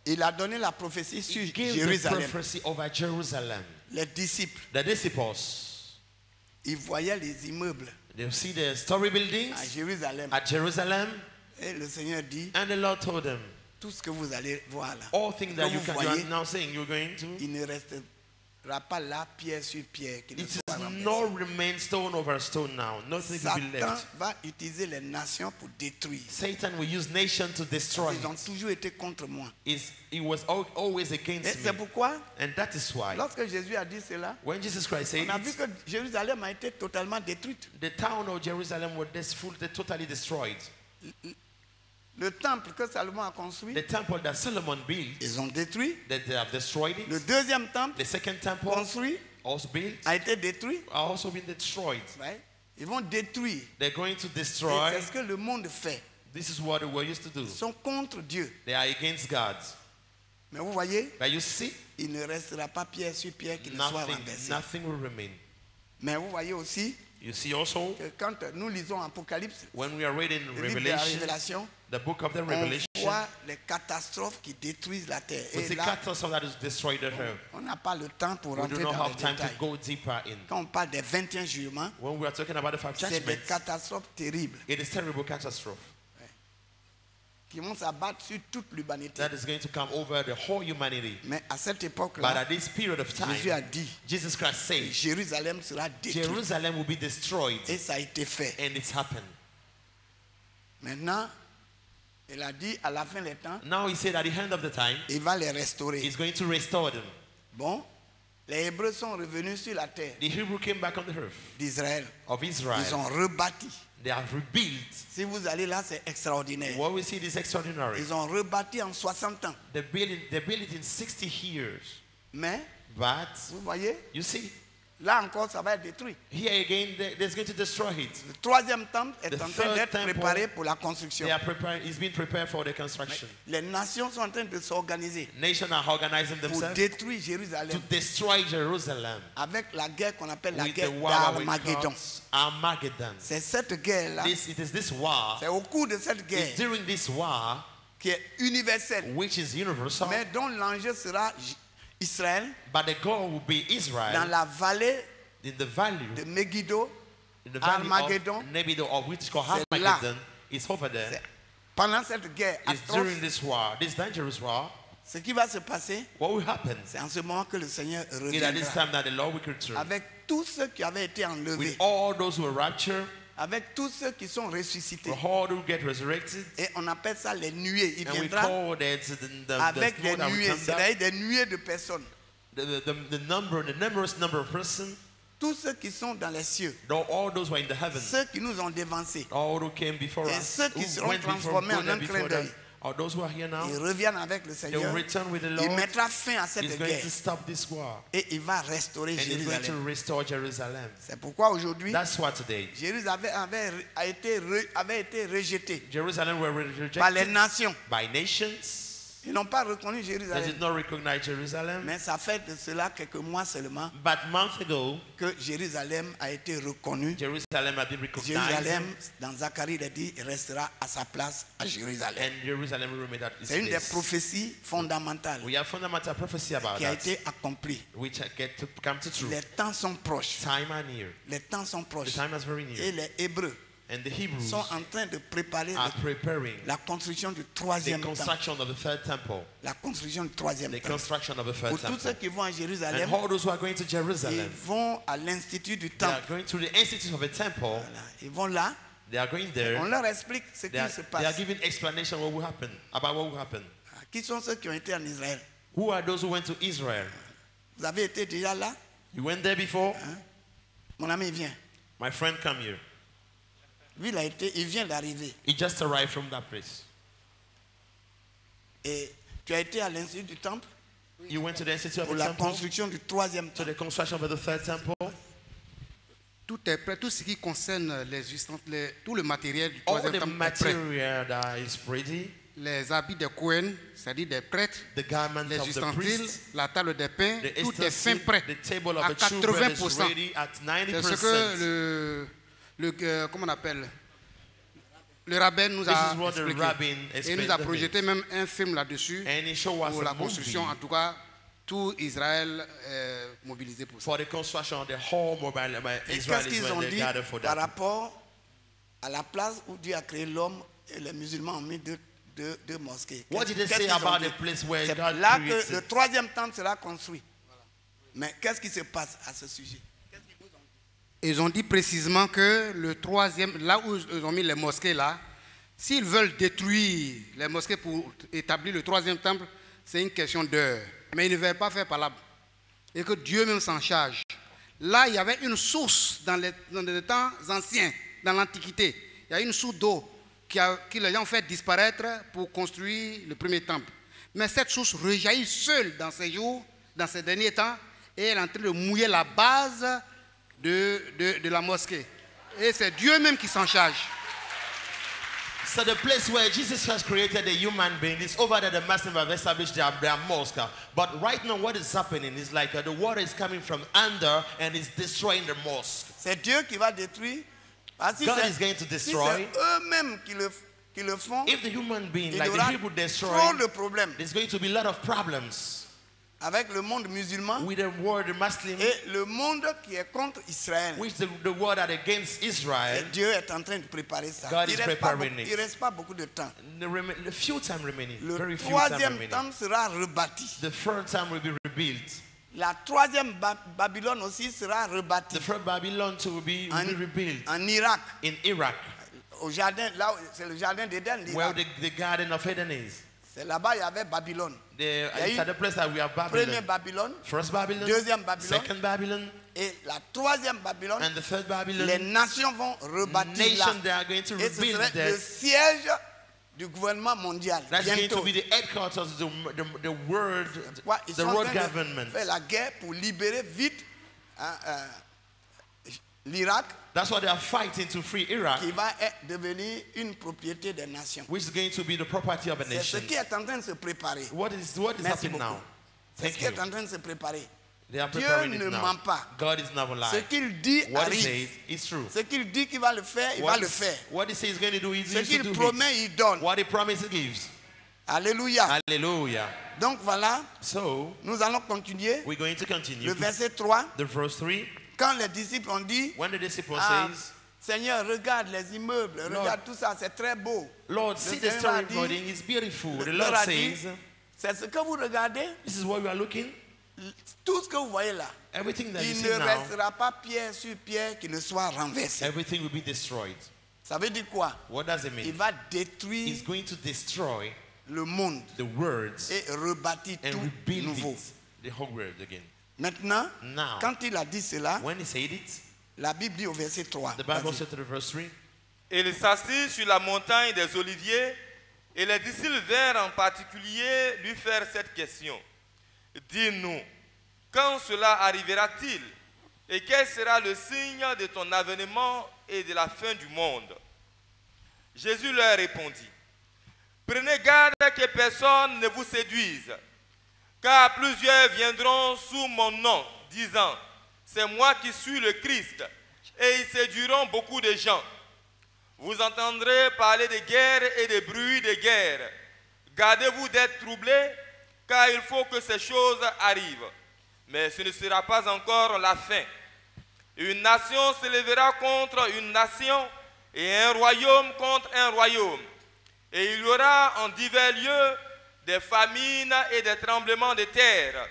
Speaker 2: Il a donné la prophétie sur
Speaker 3: Give the
Speaker 2: Jérusalem.
Speaker 3: prophecy over Jerusalem.
Speaker 2: Les disciples,
Speaker 3: The disciples,
Speaker 2: ils voyaient les immeubles
Speaker 3: they see the story
Speaker 2: à
Speaker 3: buildings
Speaker 2: Jérusalem.
Speaker 3: at Jerusalem,
Speaker 2: Et le Seigneur dit,
Speaker 3: and the Lord told them,
Speaker 2: tout ce que vous allez voir là,
Speaker 3: all things that
Speaker 2: que
Speaker 3: you
Speaker 2: vous
Speaker 3: are
Speaker 2: voyez,
Speaker 3: now saying you're going to,
Speaker 2: il ne restera pas là pierre sur pierre qui ne
Speaker 3: it
Speaker 2: soit pas
Speaker 3: is
Speaker 2: renversé.
Speaker 3: no remain stone over stone now. Nothing will be
Speaker 2: Satan
Speaker 3: left.
Speaker 2: va utiliser les nations pour détruire.
Speaker 3: Satan will use nation to destroy
Speaker 2: Ils ont
Speaker 3: it.
Speaker 2: toujours été contre moi.
Speaker 3: He was always
Speaker 2: Et
Speaker 3: against
Speaker 2: c'est
Speaker 3: me.
Speaker 2: pourquoi,
Speaker 3: And that is why,
Speaker 2: lorsque Jésus a dit cela,
Speaker 3: when Jesus Christ said
Speaker 2: on a vu
Speaker 3: it,
Speaker 2: que Jérusalem a été totalement détruite.
Speaker 3: the town of Jerusalem was totally destroyed.
Speaker 2: Le temple que Salomon a construit,
Speaker 3: The temple that Solomon built,
Speaker 2: ils ont détruit.
Speaker 3: that they have destroyed
Speaker 2: Le
Speaker 3: it.
Speaker 2: deuxième temple
Speaker 3: The second temple,
Speaker 2: construit
Speaker 3: also built,
Speaker 2: a été détruit.
Speaker 3: are also been destroyed.
Speaker 2: Ouais. Ils vont détruire.
Speaker 3: They're going to
Speaker 2: Et
Speaker 3: destroy.
Speaker 2: c'est ce que le monde fait.
Speaker 3: This is what we used to do.
Speaker 2: Ils sont contre Dieu.
Speaker 3: They are against God.
Speaker 2: Mais vous voyez,
Speaker 3: But you see,
Speaker 2: il ne restera pas pierre sur pierre qui ne soit renversé.
Speaker 3: nothing will remain.
Speaker 2: Mais vous voyez aussi
Speaker 3: You see also,
Speaker 2: que quand nous lisons Apocalypse,
Speaker 3: when we are reading
Speaker 2: le livre de la
Speaker 3: Revelation,
Speaker 2: Révélation,
Speaker 3: the book of the
Speaker 2: on
Speaker 3: Revelation,
Speaker 2: voit les catastrophes qui détruisent la terre.
Speaker 3: it's
Speaker 2: Et
Speaker 3: the
Speaker 2: là,
Speaker 3: catastrophe that has destroyed the earth.
Speaker 2: on n'a pas le temps pour
Speaker 3: We do
Speaker 2: rentrer
Speaker 3: not
Speaker 2: dans
Speaker 3: have
Speaker 2: les
Speaker 3: time to
Speaker 2: détails.
Speaker 3: go deeper in.
Speaker 2: Quand on parle des 21 jugements,
Speaker 3: When we are talking about the five
Speaker 2: c'est des
Speaker 3: judgments,
Speaker 2: catastrophes terribles
Speaker 3: it is terrible catastrophe
Speaker 2: qui vont s'abattre sur toute l'humanité.
Speaker 3: that is going to come over the whole humanity.
Speaker 2: Mais à cette
Speaker 3: But
Speaker 2: époque-là,
Speaker 3: at this period of
Speaker 2: Jésus a
Speaker 3: time,
Speaker 2: dit,
Speaker 3: Jesus Christ said,
Speaker 2: Jérusalem sera détruite.
Speaker 3: Jerusalem will be destroyed,
Speaker 2: Et ça a été fait.
Speaker 3: and it's happened.
Speaker 2: Maintenant, il a dit à la fin des temps,
Speaker 3: Now he said at the end of the time,
Speaker 2: il va les restaurer.
Speaker 3: he's going to restore them.
Speaker 2: Bon, les Hébreux sont revenus sur la terre
Speaker 3: The Hebrew came back on the earth
Speaker 2: d'Israël.
Speaker 3: of
Speaker 2: Ils
Speaker 3: Israel.
Speaker 2: ont rebâti.
Speaker 3: They have rebuilt.
Speaker 2: Si vous allez là, c'est extraordinaire.
Speaker 3: What we see is extraordinary.
Speaker 2: Ils ont rebâti en 60 ans.
Speaker 3: They built it in 60 years.
Speaker 2: Mais,
Speaker 3: But
Speaker 2: vous voyez,
Speaker 3: you see,
Speaker 2: là encore, ça va être détruit.
Speaker 3: here again, they're going to destroy it.
Speaker 2: Le troisième temple est
Speaker 3: The
Speaker 2: en train
Speaker 3: third
Speaker 2: d'être
Speaker 3: temple,
Speaker 2: préparé pour la construction.
Speaker 3: They are preparing. It's been prepared for the construction.
Speaker 2: Les nations sont en train de s'organiser
Speaker 3: Nations are organizing
Speaker 2: pour
Speaker 3: themselves
Speaker 2: détruire
Speaker 3: to
Speaker 2: Jérusalem
Speaker 3: destroy Jerusalem
Speaker 2: avec la guerre qu'on appelle la
Speaker 3: with the
Speaker 2: guerre
Speaker 3: war we
Speaker 2: d'Armageddon.
Speaker 3: call Armageddon.
Speaker 2: C'est cette guerre-là,
Speaker 3: It is this war.
Speaker 2: c'est au cours de cette
Speaker 3: It's
Speaker 2: guerre
Speaker 3: during this war,
Speaker 2: qui est universelle,
Speaker 3: which is universal,
Speaker 2: mais dont l'enjeu sera Israël
Speaker 3: but the goal will be
Speaker 2: dans
Speaker 3: Israel
Speaker 2: la vallée
Speaker 3: in the valley,
Speaker 2: de Megiddo.
Speaker 3: in the valley
Speaker 2: Armageddon.
Speaker 3: of Nebido, or which is called
Speaker 2: C'est là.
Speaker 3: Armageddon. It's over there.
Speaker 2: C'est- Pendant cette guerre
Speaker 3: It's
Speaker 2: atroce,
Speaker 3: during this war, this dangerous war.
Speaker 2: ce qui va se passer,
Speaker 3: What will happen?
Speaker 2: c'est en ce moment que le Seigneur
Speaker 3: It at this
Speaker 2: reviendra
Speaker 3: time that the Lord will return
Speaker 2: avec tous ceux qui avaient été enlevés,
Speaker 3: with all those who were raptured,
Speaker 2: avec tous ceux qui sont ressuscités.
Speaker 3: for all who get resurrected,
Speaker 2: Et on appelle ça les nuées. Il
Speaker 3: and we
Speaker 2: viendra
Speaker 3: call that the
Speaker 2: avec
Speaker 3: snow
Speaker 2: des
Speaker 3: that will
Speaker 2: nuées,
Speaker 3: come down,
Speaker 2: c'est-à-dire des nuées de personnes.
Speaker 3: the numerous number of persons,
Speaker 2: Tous ceux qui sont dans les cieux,
Speaker 3: all those who are in the heavens,
Speaker 2: ceux qui nous ont dévancés,
Speaker 3: all who came before
Speaker 2: Et
Speaker 3: us,
Speaker 2: ceux qui
Speaker 3: who
Speaker 2: seront
Speaker 3: went before,
Speaker 2: transformés en
Speaker 3: go there
Speaker 2: un
Speaker 3: before
Speaker 2: clin
Speaker 3: them,
Speaker 2: d'œil.
Speaker 3: or those who are here now,
Speaker 2: ils reviennent avec le
Speaker 3: they will
Speaker 2: Seigneur.
Speaker 3: return with the
Speaker 2: Il
Speaker 3: Lord.
Speaker 2: mettra fin à cette
Speaker 3: He's going
Speaker 2: guerre
Speaker 3: to stop this war,
Speaker 2: et il va restaurer
Speaker 3: and he's going to
Speaker 2: Jérusalem.
Speaker 3: restore Jerusalem.
Speaker 2: C'est pourquoi aujourd'hui,
Speaker 3: That's why today,
Speaker 2: Jérusalem avait été rejeté
Speaker 3: Jerusalem were
Speaker 2: par les
Speaker 3: rejected
Speaker 2: nations.
Speaker 3: by nations.
Speaker 2: Ils n'ont pas reconnu
Speaker 3: They
Speaker 2: Jérusalem.
Speaker 3: did not recognize Jerusalem.
Speaker 2: Mais ça fait de cela quelques mois seulement
Speaker 3: But months ago,
Speaker 2: que Jérusalem a été reconnu.
Speaker 3: Jerusalem had been recognized.
Speaker 2: Jérusalem, dans Zacharie, il a dit, il restera à sa place à Jérusalem.
Speaker 3: And Jerusalem will remain at its
Speaker 2: C'est une des
Speaker 3: place.
Speaker 2: prophéties fondamentales
Speaker 3: We have fundamental prophecy about
Speaker 2: qui a
Speaker 3: that,
Speaker 2: été accomplie.
Speaker 3: which get to come to true.
Speaker 2: Les temps sont proches.
Speaker 3: Time are near.
Speaker 2: Les temps sont
Speaker 3: The
Speaker 2: proches.
Speaker 3: time is very near.
Speaker 2: Et les Hébreux
Speaker 3: And the Hebrews
Speaker 2: sont en train de préparer
Speaker 3: are preparing
Speaker 2: la construction du
Speaker 3: the
Speaker 2: troisième temple.
Speaker 3: construction of the third temple.
Speaker 2: La construction du troisième
Speaker 3: The
Speaker 2: temple.
Speaker 3: construction of the third
Speaker 2: Pour tous ceux
Speaker 3: temple.
Speaker 2: qui vont à Jérusalem,
Speaker 3: And all those who are going to
Speaker 2: ils
Speaker 3: Jerusalem,
Speaker 2: vont à l'institut du
Speaker 3: they are
Speaker 2: temple.
Speaker 3: going to the institute of a temple.
Speaker 2: Voilà. Ils vont là,
Speaker 3: They are going there.
Speaker 2: on leur explique ce
Speaker 3: They are,
Speaker 2: qui se
Speaker 3: they are
Speaker 2: passe.
Speaker 3: giving explanation what will happen about what will happen.
Speaker 2: Qui sont ceux qui ont été en Israël?
Speaker 3: Who are those who went to Israel?
Speaker 2: Vous avez été déjà là?
Speaker 3: You went there before?
Speaker 2: Mon ami il vient.
Speaker 3: My friend, come here.
Speaker 2: Lui, il vient d'arriver.
Speaker 3: He just arrived from that place.
Speaker 2: Et tu as été à l'institut du temple
Speaker 3: You went to the institute of
Speaker 2: pour
Speaker 3: the
Speaker 2: la
Speaker 3: temple,
Speaker 2: construction du troisième
Speaker 3: to
Speaker 2: temple.
Speaker 3: the construction of the third temple.
Speaker 6: Tout est prêt, tout ce qui concerne tout le matériel du
Speaker 3: All
Speaker 6: troisième
Speaker 3: the
Speaker 6: temple est prêt.
Speaker 3: material that is ready,
Speaker 6: Les habits des Cohen, c'est-à-dire des prêtres,
Speaker 3: the garments
Speaker 6: les
Speaker 3: of the
Speaker 6: ustensiles,
Speaker 3: priests,
Speaker 6: la table des pains,
Speaker 3: the
Speaker 6: tout est fin
Speaker 3: instances,
Speaker 6: prêt.
Speaker 3: the table of
Speaker 6: À
Speaker 3: the true bread is
Speaker 6: 80%.
Speaker 3: ready at
Speaker 6: C'est ce
Speaker 3: 90%.
Speaker 6: que comment on appelle, le rabbin nous
Speaker 3: This
Speaker 6: a
Speaker 3: is what the
Speaker 6: expliqué.
Speaker 3: rabbin
Speaker 6: Et il
Speaker 3: explained
Speaker 6: nous a
Speaker 3: to me.
Speaker 6: projeté même un film là-dessus
Speaker 3: And he showed us
Speaker 6: pour
Speaker 3: a
Speaker 6: la construction. En
Speaker 3: movie
Speaker 6: tout cas, tout Israël est mobilisé pour ça.
Speaker 3: for the construction of the whole mobile
Speaker 2: Et
Speaker 3: Israel
Speaker 2: qu'est-ce
Speaker 3: is
Speaker 2: qu'ils
Speaker 3: when
Speaker 2: ont
Speaker 3: they
Speaker 2: dit
Speaker 3: gather for
Speaker 2: par
Speaker 3: that.
Speaker 2: rapport à la place où Dieu a créé l'homme et les musulmans ont mis deux mosquées?
Speaker 3: What did they
Speaker 2: Qu'est-ce
Speaker 3: say
Speaker 2: qu'ils ont
Speaker 3: about
Speaker 2: dit?
Speaker 3: the place where
Speaker 2: C'est
Speaker 3: God
Speaker 2: là que
Speaker 3: created?
Speaker 2: le troisième temple sera construit. Mais qu'est-ce qui se passe à ce sujet?
Speaker 6: Ils ont dit précisément que le troisième, là où ils ont mis les mosquées là, s'ils veulent détruire les mosquées pour établir le troisième temple, c'est une question d'heure. Mais ils ne veulent pas faire par là. Et que Dieu même s'en charge. Là, il y avait une source dans les temps anciens, dans l'Antiquité. Il y a une source d'eau qui les ont fait disparaître pour construire le premier temple. Mais cette source rejaillit seule dans ces jours, dans ces derniers temps, et elle est en train de mouiller la base de la mosquée. Et c'est Dieu même qui s'en charge.
Speaker 3: So the place where Jesus has created a human being is over there. The Muslims have established their mosque. But right now what is happening is like the water is coming from under and it's destroying the mosque.
Speaker 2: C'est Dieu qui va détruire. Parce que
Speaker 3: God
Speaker 2: c'est-
Speaker 3: is going to
Speaker 2: si
Speaker 3: destroy.
Speaker 2: c'est eux-mêmes qui le font,
Speaker 3: If the human being,
Speaker 2: il y
Speaker 3: like the
Speaker 2: aura
Speaker 3: people destroy,
Speaker 2: trop de problèmes
Speaker 3: there's going to be a lot of problems
Speaker 2: avec le monde musulman
Speaker 3: with the world, the Muslim,
Speaker 2: et le monde qui est contre Israël.
Speaker 3: which the world are against
Speaker 2: Et
Speaker 3: Israel.
Speaker 2: Dieu est en train de préparer ça.
Speaker 3: God
Speaker 2: Il
Speaker 3: is
Speaker 2: ne
Speaker 3: preparing it.
Speaker 2: reste pas beaucoup de temps.
Speaker 3: The few time remaining,
Speaker 2: Le
Speaker 3: very few time
Speaker 2: troisième
Speaker 3: remaining.
Speaker 2: temple sera rebâti.
Speaker 3: The third time will be rebuilt.
Speaker 2: La troisième Babylone aussi sera rebâtie
Speaker 3: The third Babylon too will be rebuilt
Speaker 2: en Irak,
Speaker 3: in Iraq,
Speaker 2: au jardin, là c'est le jardin d'Éden.
Speaker 3: where
Speaker 2: l'Irak.
Speaker 3: the Garden of Eden is.
Speaker 2: C'est là-bas il y avait Babylone.
Speaker 3: It's at the place that we have
Speaker 2: Première
Speaker 3: Babylon.
Speaker 2: Babylone
Speaker 3: First Babylon,
Speaker 2: Deuxième Babylone.
Speaker 3: second Babylon,
Speaker 2: et la troisième Babylone.
Speaker 3: and the third
Speaker 2: Les
Speaker 3: Babylon.
Speaker 2: nations vont rebâtir là.
Speaker 3: Nation, they are going to
Speaker 2: Et ce
Speaker 3: rebuild
Speaker 2: serait le
Speaker 3: there.
Speaker 2: siège du gouvernement mondial.
Speaker 3: That's going
Speaker 2: Bientôt.
Speaker 3: to be the headquarters of the world,
Speaker 2: Ouais, ils
Speaker 3: the
Speaker 2: sont en
Speaker 3: world
Speaker 2: train de
Speaker 3: government.
Speaker 2: faire la guerre pour libérer vite hein, l'Irak,
Speaker 3: That's why they are fighting to free Iraq,
Speaker 2: qui va devenir une propriété des nations.
Speaker 3: which is going to be the property of a
Speaker 2: C'est ce
Speaker 3: nation.
Speaker 2: qui est en train de se préparer.
Speaker 3: What is
Speaker 2: Merci
Speaker 3: happening
Speaker 2: beaucoup.
Speaker 3: now?
Speaker 2: C'est ce
Speaker 3: Thank
Speaker 2: qui
Speaker 3: you.
Speaker 2: est en train de se préparer.
Speaker 3: They are
Speaker 2: Dieu
Speaker 3: preparing
Speaker 2: ne
Speaker 3: it now.
Speaker 2: ment pas.
Speaker 3: God is never
Speaker 2: Ce
Speaker 3: lying.
Speaker 2: qu'il dit
Speaker 3: What he
Speaker 2: arrive.
Speaker 3: says is true.
Speaker 2: Ce qu'il dit qu'il va le faire, il va le faire.
Speaker 3: What he says he's going to do, he's
Speaker 2: Ce
Speaker 3: going to
Speaker 2: qu'il
Speaker 3: do
Speaker 2: promet,
Speaker 3: it.
Speaker 2: il donne.
Speaker 3: What he promises, he gives.
Speaker 2: Alléluia.
Speaker 3: Hallelujah.
Speaker 2: Donc voilà,
Speaker 3: So,
Speaker 2: nous allons continuer.
Speaker 3: we're going to continue.
Speaker 2: Le verset 3,
Speaker 3: The verse 3,
Speaker 2: quand les disciples ont dit,
Speaker 3: when the disciple
Speaker 2: ah,
Speaker 3: says,
Speaker 2: Seigneur, regarde les immeubles, regarde tout ça, c'est très beau.
Speaker 3: Lord, see the
Speaker 2: Seigneur a dit-
Speaker 3: storyboarding, it's beautiful. The
Speaker 2: leur
Speaker 3: Lord
Speaker 2: a dit,
Speaker 3: says,
Speaker 2: c'est ce que vous regardez,
Speaker 3: this is what we are looking.
Speaker 2: tout ce que vous voyez là.
Speaker 3: Everything that you
Speaker 2: Il
Speaker 3: see
Speaker 2: ne
Speaker 3: now,
Speaker 2: restera pas pierre sur pierre qui ne soit renversé.
Speaker 3: everything will be destroyed.
Speaker 2: Ça veut dire quoi?
Speaker 3: What does it
Speaker 2: Il
Speaker 3: mean?
Speaker 2: va
Speaker 3: He's
Speaker 2: détruire
Speaker 3: going to destroy
Speaker 2: le monde
Speaker 3: the words
Speaker 2: et rebâtir
Speaker 3: and
Speaker 2: tout
Speaker 3: rebuild
Speaker 2: nouveau.
Speaker 3: it, the whole world again.
Speaker 2: Maintenant,
Speaker 3: Now,
Speaker 2: quand il a dit cela,
Speaker 3: when he said it,
Speaker 2: la Bible dit au verset 3.
Speaker 3: the Bible
Speaker 2: Vas-y.
Speaker 3: said to the verse 3,
Speaker 4: Et il s'assit sur la montagne des Oliviers, et les disciples vinrent en particulier lui faire cette question. Dis-nous, quand cela arrivera-t-il? Et quel sera le signe de ton avènement et de la fin du monde? Jésus leur répondit, Prenez garde que personne ne vous séduise, car plusieurs viendront sous mon nom, disant, c'est moi qui suis le Christ, et ils séduiront beaucoup de gens. Vous entendrez parler de guerre et de bruits de guerre. Gardez-vous d'être troublés, car il faut que ces choses arrivent. Mais ce ne sera pas encore la fin. Une nation se lèvera contre une nation, et un royaume contre un royaume. Et il y aura en divers lieux des famines et des tremblements de terre.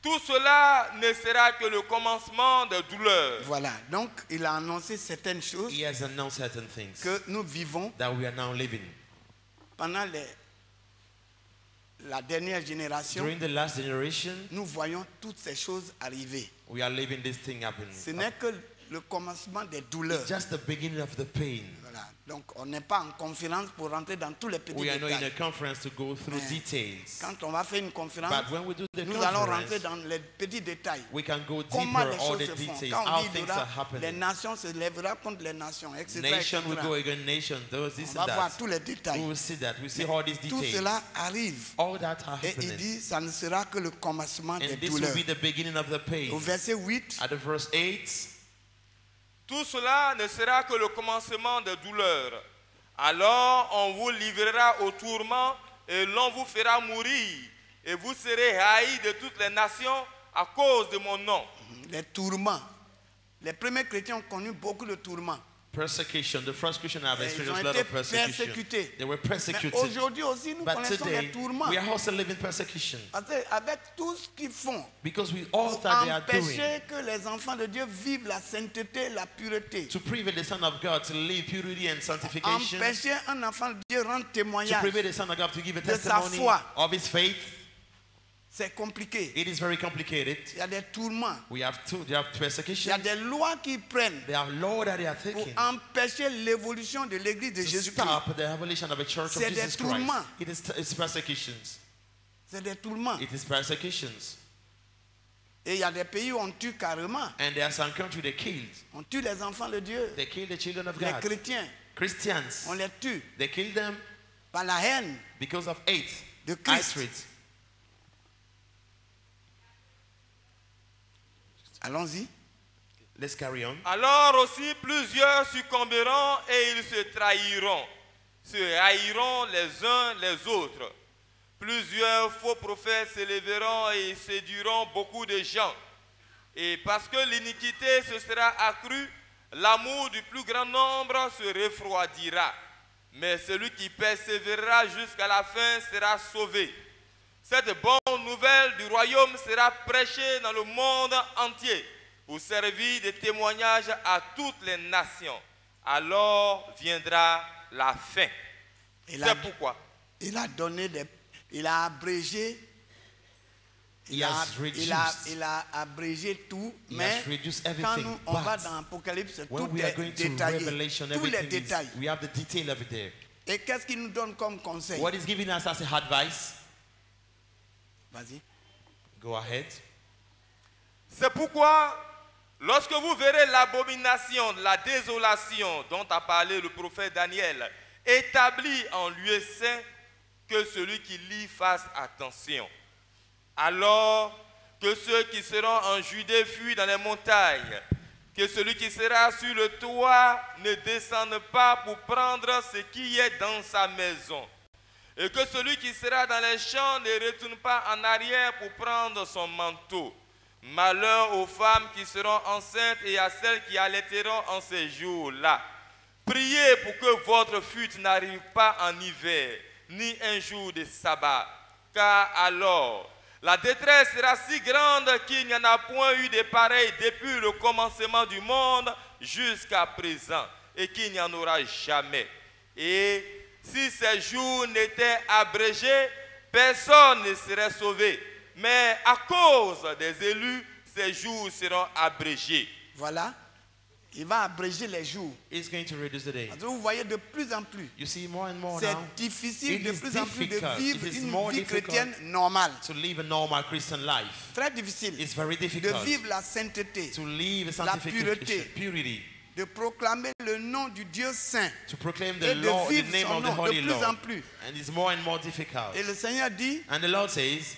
Speaker 4: Tout cela ne sera que le commencement de douleurs.
Speaker 2: Voilà, donc il a annoncé certaines choses
Speaker 3: He has announced certain things
Speaker 2: que nous vivons
Speaker 3: that we are now living.
Speaker 2: pendant la dernière génération.
Speaker 3: During the last generation,
Speaker 2: Nous voyons toutes ces choses arriver.
Speaker 3: we are living this thing happening.
Speaker 2: Ce n'est que le commencement des douleurs.
Speaker 3: Just the beginning of the pain.
Speaker 2: Voilà. Donc on n'est pas en conférence pour rentrer dans tous les petits
Speaker 3: We are not in a
Speaker 2: détails.
Speaker 3: conference to go through
Speaker 2: Mais
Speaker 3: details.
Speaker 2: Quand on va faire une conférence,
Speaker 3: But when we do the
Speaker 2: nous allons rentrer
Speaker 3: conference,
Speaker 2: dans les petits détails.
Speaker 3: we can go
Speaker 2: Comment
Speaker 3: deeper
Speaker 2: les
Speaker 3: all
Speaker 2: choses
Speaker 3: the
Speaker 2: se font.
Speaker 3: details,
Speaker 2: Quand on
Speaker 3: how
Speaker 2: dit
Speaker 3: things
Speaker 2: là,
Speaker 3: are
Speaker 2: les
Speaker 3: happening.
Speaker 2: nations se lèveront contre les nations, etc.
Speaker 3: Nation will
Speaker 2: etc.
Speaker 3: go against nation, those, this
Speaker 2: On
Speaker 3: and
Speaker 2: va voir
Speaker 3: that.
Speaker 2: tous les
Speaker 3: We
Speaker 2: détails.
Speaker 3: will see that. We see all these
Speaker 2: Tout
Speaker 3: details.
Speaker 2: cela arrive.
Speaker 3: All that are
Speaker 2: Et il
Speaker 3: happening.
Speaker 2: dit, ça ne sera que le commencement des
Speaker 3: And this will
Speaker 2: douleurs.
Speaker 3: be the beginning of the pain.
Speaker 2: Au verset 8,
Speaker 3: At the verse 8,
Speaker 4: Tout cela ne sera que le commencement de douleurs. Alors on vous livrera au tourment et l'on vous fera mourir. Et vous serez haïs de toutes les nations à cause de mon nom.
Speaker 2: les tourments. Les premiers chrétiens ont connu beaucoup de tourments.
Speaker 3: persecution. The first Christian have
Speaker 2: Ils
Speaker 3: experienced
Speaker 2: ont
Speaker 3: a lot
Speaker 2: été
Speaker 3: of persecution.
Speaker 2: persécutés.
Speaker 3: They were
Speaker 2: Mais
Speaker 3: persecuted.
Speaker 2: aujourd'hui aussi, nous
Speaker 3: But
Speaker 2: connaissons les
Speaker 3: today,
Speaker 2: tourments.
Speaker 3: we are also living persecution.
Speaker 2: Parce qu'avec tout ce qu'ils font,
Speaker 3: Because we all
Speaker 2: pour
Speaker 3: that they are doing
Speaker 2: empêcher que les enfants de Dieu vivent la sainteté, la pureté.
Speaker 3: to prevent the Son of God to live purity and sanctification,
Speaker 2: Empêcher un enfant de Dieu rendre
Speaker 3: to
Speaker 2: témoignage.
Speaker 3: prevent the Son of God to give a
Speaker 2: de sa
Speaker 3: testimony
Speaker 2: foi.
Speaker 3: of his faith.
Speaker 2: C'est compliqué.
Speaker 3: It is very complicated.
Speaker 2: Il y a des tourments.
Speaker 3: We have they have
Speaker 2: Il y
Speaker 3: persecution.
Speaker 2: a des lois qui prennent
Speaker 3: There are laws that they are
Speaker 2: pour
Speaker 3: taking
Speaker 2: empêcher l'évolution de l'église de
Speaker 3: to
Speaker 2: Jésus-Christ.
Speaker 3: stop the evolution of a church of
Speaker 2: C'est des
Speaker 3: Jesus Christ.
Speaker 2: tourments.
Speaker 3: It's persecutions.
Speaker 2: C'est des tourments.
Speaker 3: It is persecutions.
Speaker 2: Et il y a des pays où on tue carrément.
Speaker 3: And there are some countries they killed.
Speaker 2: On tue les enfants de Dieu.
Speaker 3: They killed the children of
Speaker 2: Les
Speaker 3: God.
Speaker 2: chrétiens,
Speaker 3: Christians.
Speaker 2: on les tue
Speaker 3: They killed them
Speaker 2: par la haine
Speaker 3: because of hate.
Speaker 2: de Christ.
Speaker 3: Hatred.
Speaker 2: Allons-y.
Speaker 3: Let's carry on.
Speaker 4: Alors aussi plusieurs succomberont et ils se trahiront, se haïront les uns les autres. Plusieurs faux prophètes s'élèveront et séduiront beaucoup de gens. Et parce que l'iniquité se sera accrue, l'amour du plus grand nombre se refroidira. Mais celui qui persévérera jusqu'à la fin sera sauvé. Cette bonne nouvelle du royaume sera prêchée dans le monde entier pour servir de témoignage à toutes les nations. Alors viendra la fin. C'est pourquoi
Speaker 2: Il a donné il a abrégé. Il a abrégé tout, mais quand nous, on va dans Apocalypse, tout est détaillé. Tous les détails.
Speaker 3: We have the detail of it there.
Speaker 2: Et qu'est-ce qu'il nous donne comme conseil?
Speaker 3: What is giving us as a advice?
Speaker 2: Vas-y.
Speaker 3: Go ahead.
Speaker 4: c'est pourquoi, lorsque vous verrez l'abomination, la désolation dont a parlé le prophète Daniel, établie en lieu saint, que celui qui lit fasse attention. Alors que ceux qui seront en Judée fuient dans les montagnes, que celui qui sera sur le toit ne descende pas pour prendre ce qui est dans sa maison, et que celui qui sera dans les champs ne retourne pas en arrière pour prendre son manteau. Malheur aux femmes qui seront enceintes et à celles qui allaiteront en ces jours-là. Priez pour que votre fuite n'arrive pas en hiver, ni un jour de sabbat, car alors la détresse sera si grande qu'il n'y en a point eu de pareil depuis le commencement du monde jusqu'à présent, et qu'il n'y en aura jamais. Et si ces jours n'étaient abrégés, personne ne serait sauvé. Mais à cause des élus, ces jours seront abrégés.
Speaker 2: Voilà. Il va abréger les jours.
Speaker 3: It's going to reduce the day.
Speaker 2: Parce que vous voyez de plus en plus.
Speaker 3: You see more and more
Speaker 2: C'est
Speaker 3: now.
Speaker 2: difficile
Speaker 3: It
Speaker 2: de
Speaker 3: is
Speaker 2: plus en plus de
Speaker 3: difficult.
Speaker 2: vivre
Speaker 3: It is
Speaker 2: une
Speaker 3: more
Speaker 2: vie
Speaker 3: difficult
Speaker 2: chrétienne normale.
Speaker 3: To live a normal Christian life.
Speaker 2: Très difficile.
Speaker 3: It's very
Speaker 2: De
Speaker 3: difficult
Speaker 2: vivre la sainteté,
Speaker 3: to live a
Speaker 2: la
Speaker 3: sanctification,
Speaker 2: pureté.
Speaker 3: purity.
Speaker 2: de proclamer le nom du Dieu saint
Speaker 3: to proclaim the
Speaker 2: et de
Speaker 3: Lord, the
Speaker 2: vivre
Speaker 3: name
Speaker 2: son
Speaker 3: of the
Speaker 2: nom de
Speaker 3: Holy
Speaker 2: plus en
Speaker 3: Lord.
Speaker 2: plus.
Speaker 3: And it's more and more difficult.
Speaker 2: Et le Seigneur dit,
Speaker 3: And the Lord says,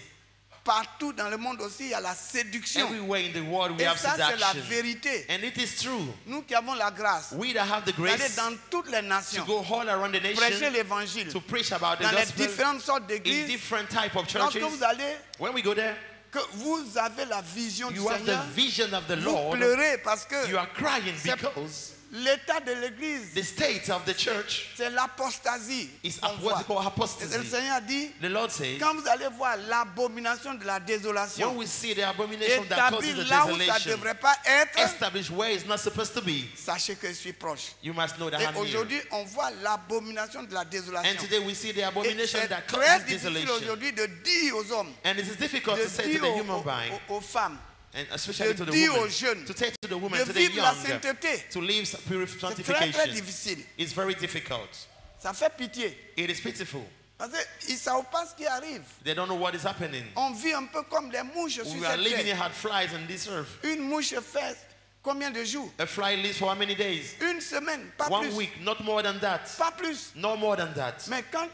Speaker 2: partout dans le monde aussi, il y a la séduction.
Speaker 3: everywhere in the world we
Speaker 2: Et
Speaker 3: have
Speaker 2: ça, c'est la
Speaker 3: seduction.
Speaker 2: vérité.
Speaker 3: And it is true.
Speaker 2: Nous qui avons la grâce
Speaker 3: We that have the
Speaker 2: d'aller
Speaker 3: grace
Speaker 2: dans toutes les
Speaker 3: to
Speaker 2: nations,
Speaker 3: go all around the
Speaker 2: prêcher
Speaker 3: nation,
Speaker 2: l'évangile,
Speaker 3: to preach about the
Speaker 2: dans les
Speaker 3: gospel
Speaker 2: différentes sortes
Speaker 3: in
Speaker 2: d'églises.
Speaker 3: different type of
Speaker 2: Lorsque
Speaker 3: churches.
Speaker 2: vous allez,
Speaker 3: When we go there,
Speaker 2: que vous avez la vision du
Speaker 3: you have the
Speaker 2: Seigneur,
Speaker 3: vision of the
Speaker 2: vous
Speaker 3: Lord.
Speaker 2: pleurez parce que
Speaker 3: You are crying
Speaker 2: c'est-
Speaker 3: because
Speaker 2: l'état de l'église,
Speaker 3: the state of the church
Speaker 2: c'est l'apostasie.
Speaker 3: is
Speaker 2: On
Speaker 3: what
Speaker 2: voit.
Speaker 3: they call
Speaker 2: Et le
Speaker 3: apostasy.
Speaker 2: Seigneur dit,
Speaker 3: The Lord says,
Speaker 2: quand vous allez voir l'abomination de la
Speaker 3: when
Speaker 2: désolation,
Speaker 3: we see the abomination that causes
Speaker 2: établie
Speaker 3: the
Speaker 2: là où ça ne
Speaker 3: desolation,
Speaker 2: devrait pas être,
Speaker 3: established where it's not supposed to be,
Speaker 2: sachez que je suis proche.
Speaker 3: you must know that
Speaker 2: Et
Speaker 3: I'm here.
Speaker 2: aujourd'hui, on voit l'abomination de la
Speaker 3: And
Speaker 2: désolation.
Speaker 3: today we see the
Speaker 2: Et
Speaker 3: abomination
Speaker 2: c'est
Speaker 3: that
Speaker 2: très
Speaker 3: causes
Speaker 2: difficile
Speaker 3: desolation.
Speaker 2: aujourd'hui de dire aux hommes,
Speaker 3: And it is difficult
Speaker 2: de
Speaker 3: to say to
Speaker 2: dire
Speaker 3: the human being,
Speaker 2: aux femmes,
Speaker 3: and especially to the
Speaker 2: dire aux
Speaker 3: woman,
Speaker 2: jeunes,
Speaker 3: to say to the woman,
Speaker 2: de
Speaker 3: to the
Speaker 2: vivre la
Speaker 3: young,
Speaker 2: sainteté.
Speaker 3: to live pure
Speaker 2: C'est très très
Speaker 3: sanctification.
Speaker 2: difficile.
Speaker 3: It's very difficult.
Speaker 2: Ça fait pitié.
Speaker 3: It is pitiful.
Speaker 2: Parce qu'ils ne savent pas ce qui arrive.
Speaker 3: They don't know what is happening.
Speaker 2: On vit un peu comme des mouches sur
Speaker 3: We are
Speaker 2: cette
Speaker 3: living
Speaker 2: terre.
Speaker 3: in hard flies on this earth.
Speaker 2: Une mouche fait combien de jours?
Speaker 3: A fly lives for how many days?
Speaker 2: Une semaine, pas
Speaker 3: 1
Speaker 2: plus.
Speaker 3: week, not more than that.
Speaker 2: Pas plus.
Speaker 3: No more than that.
Speaker 2: Mais quand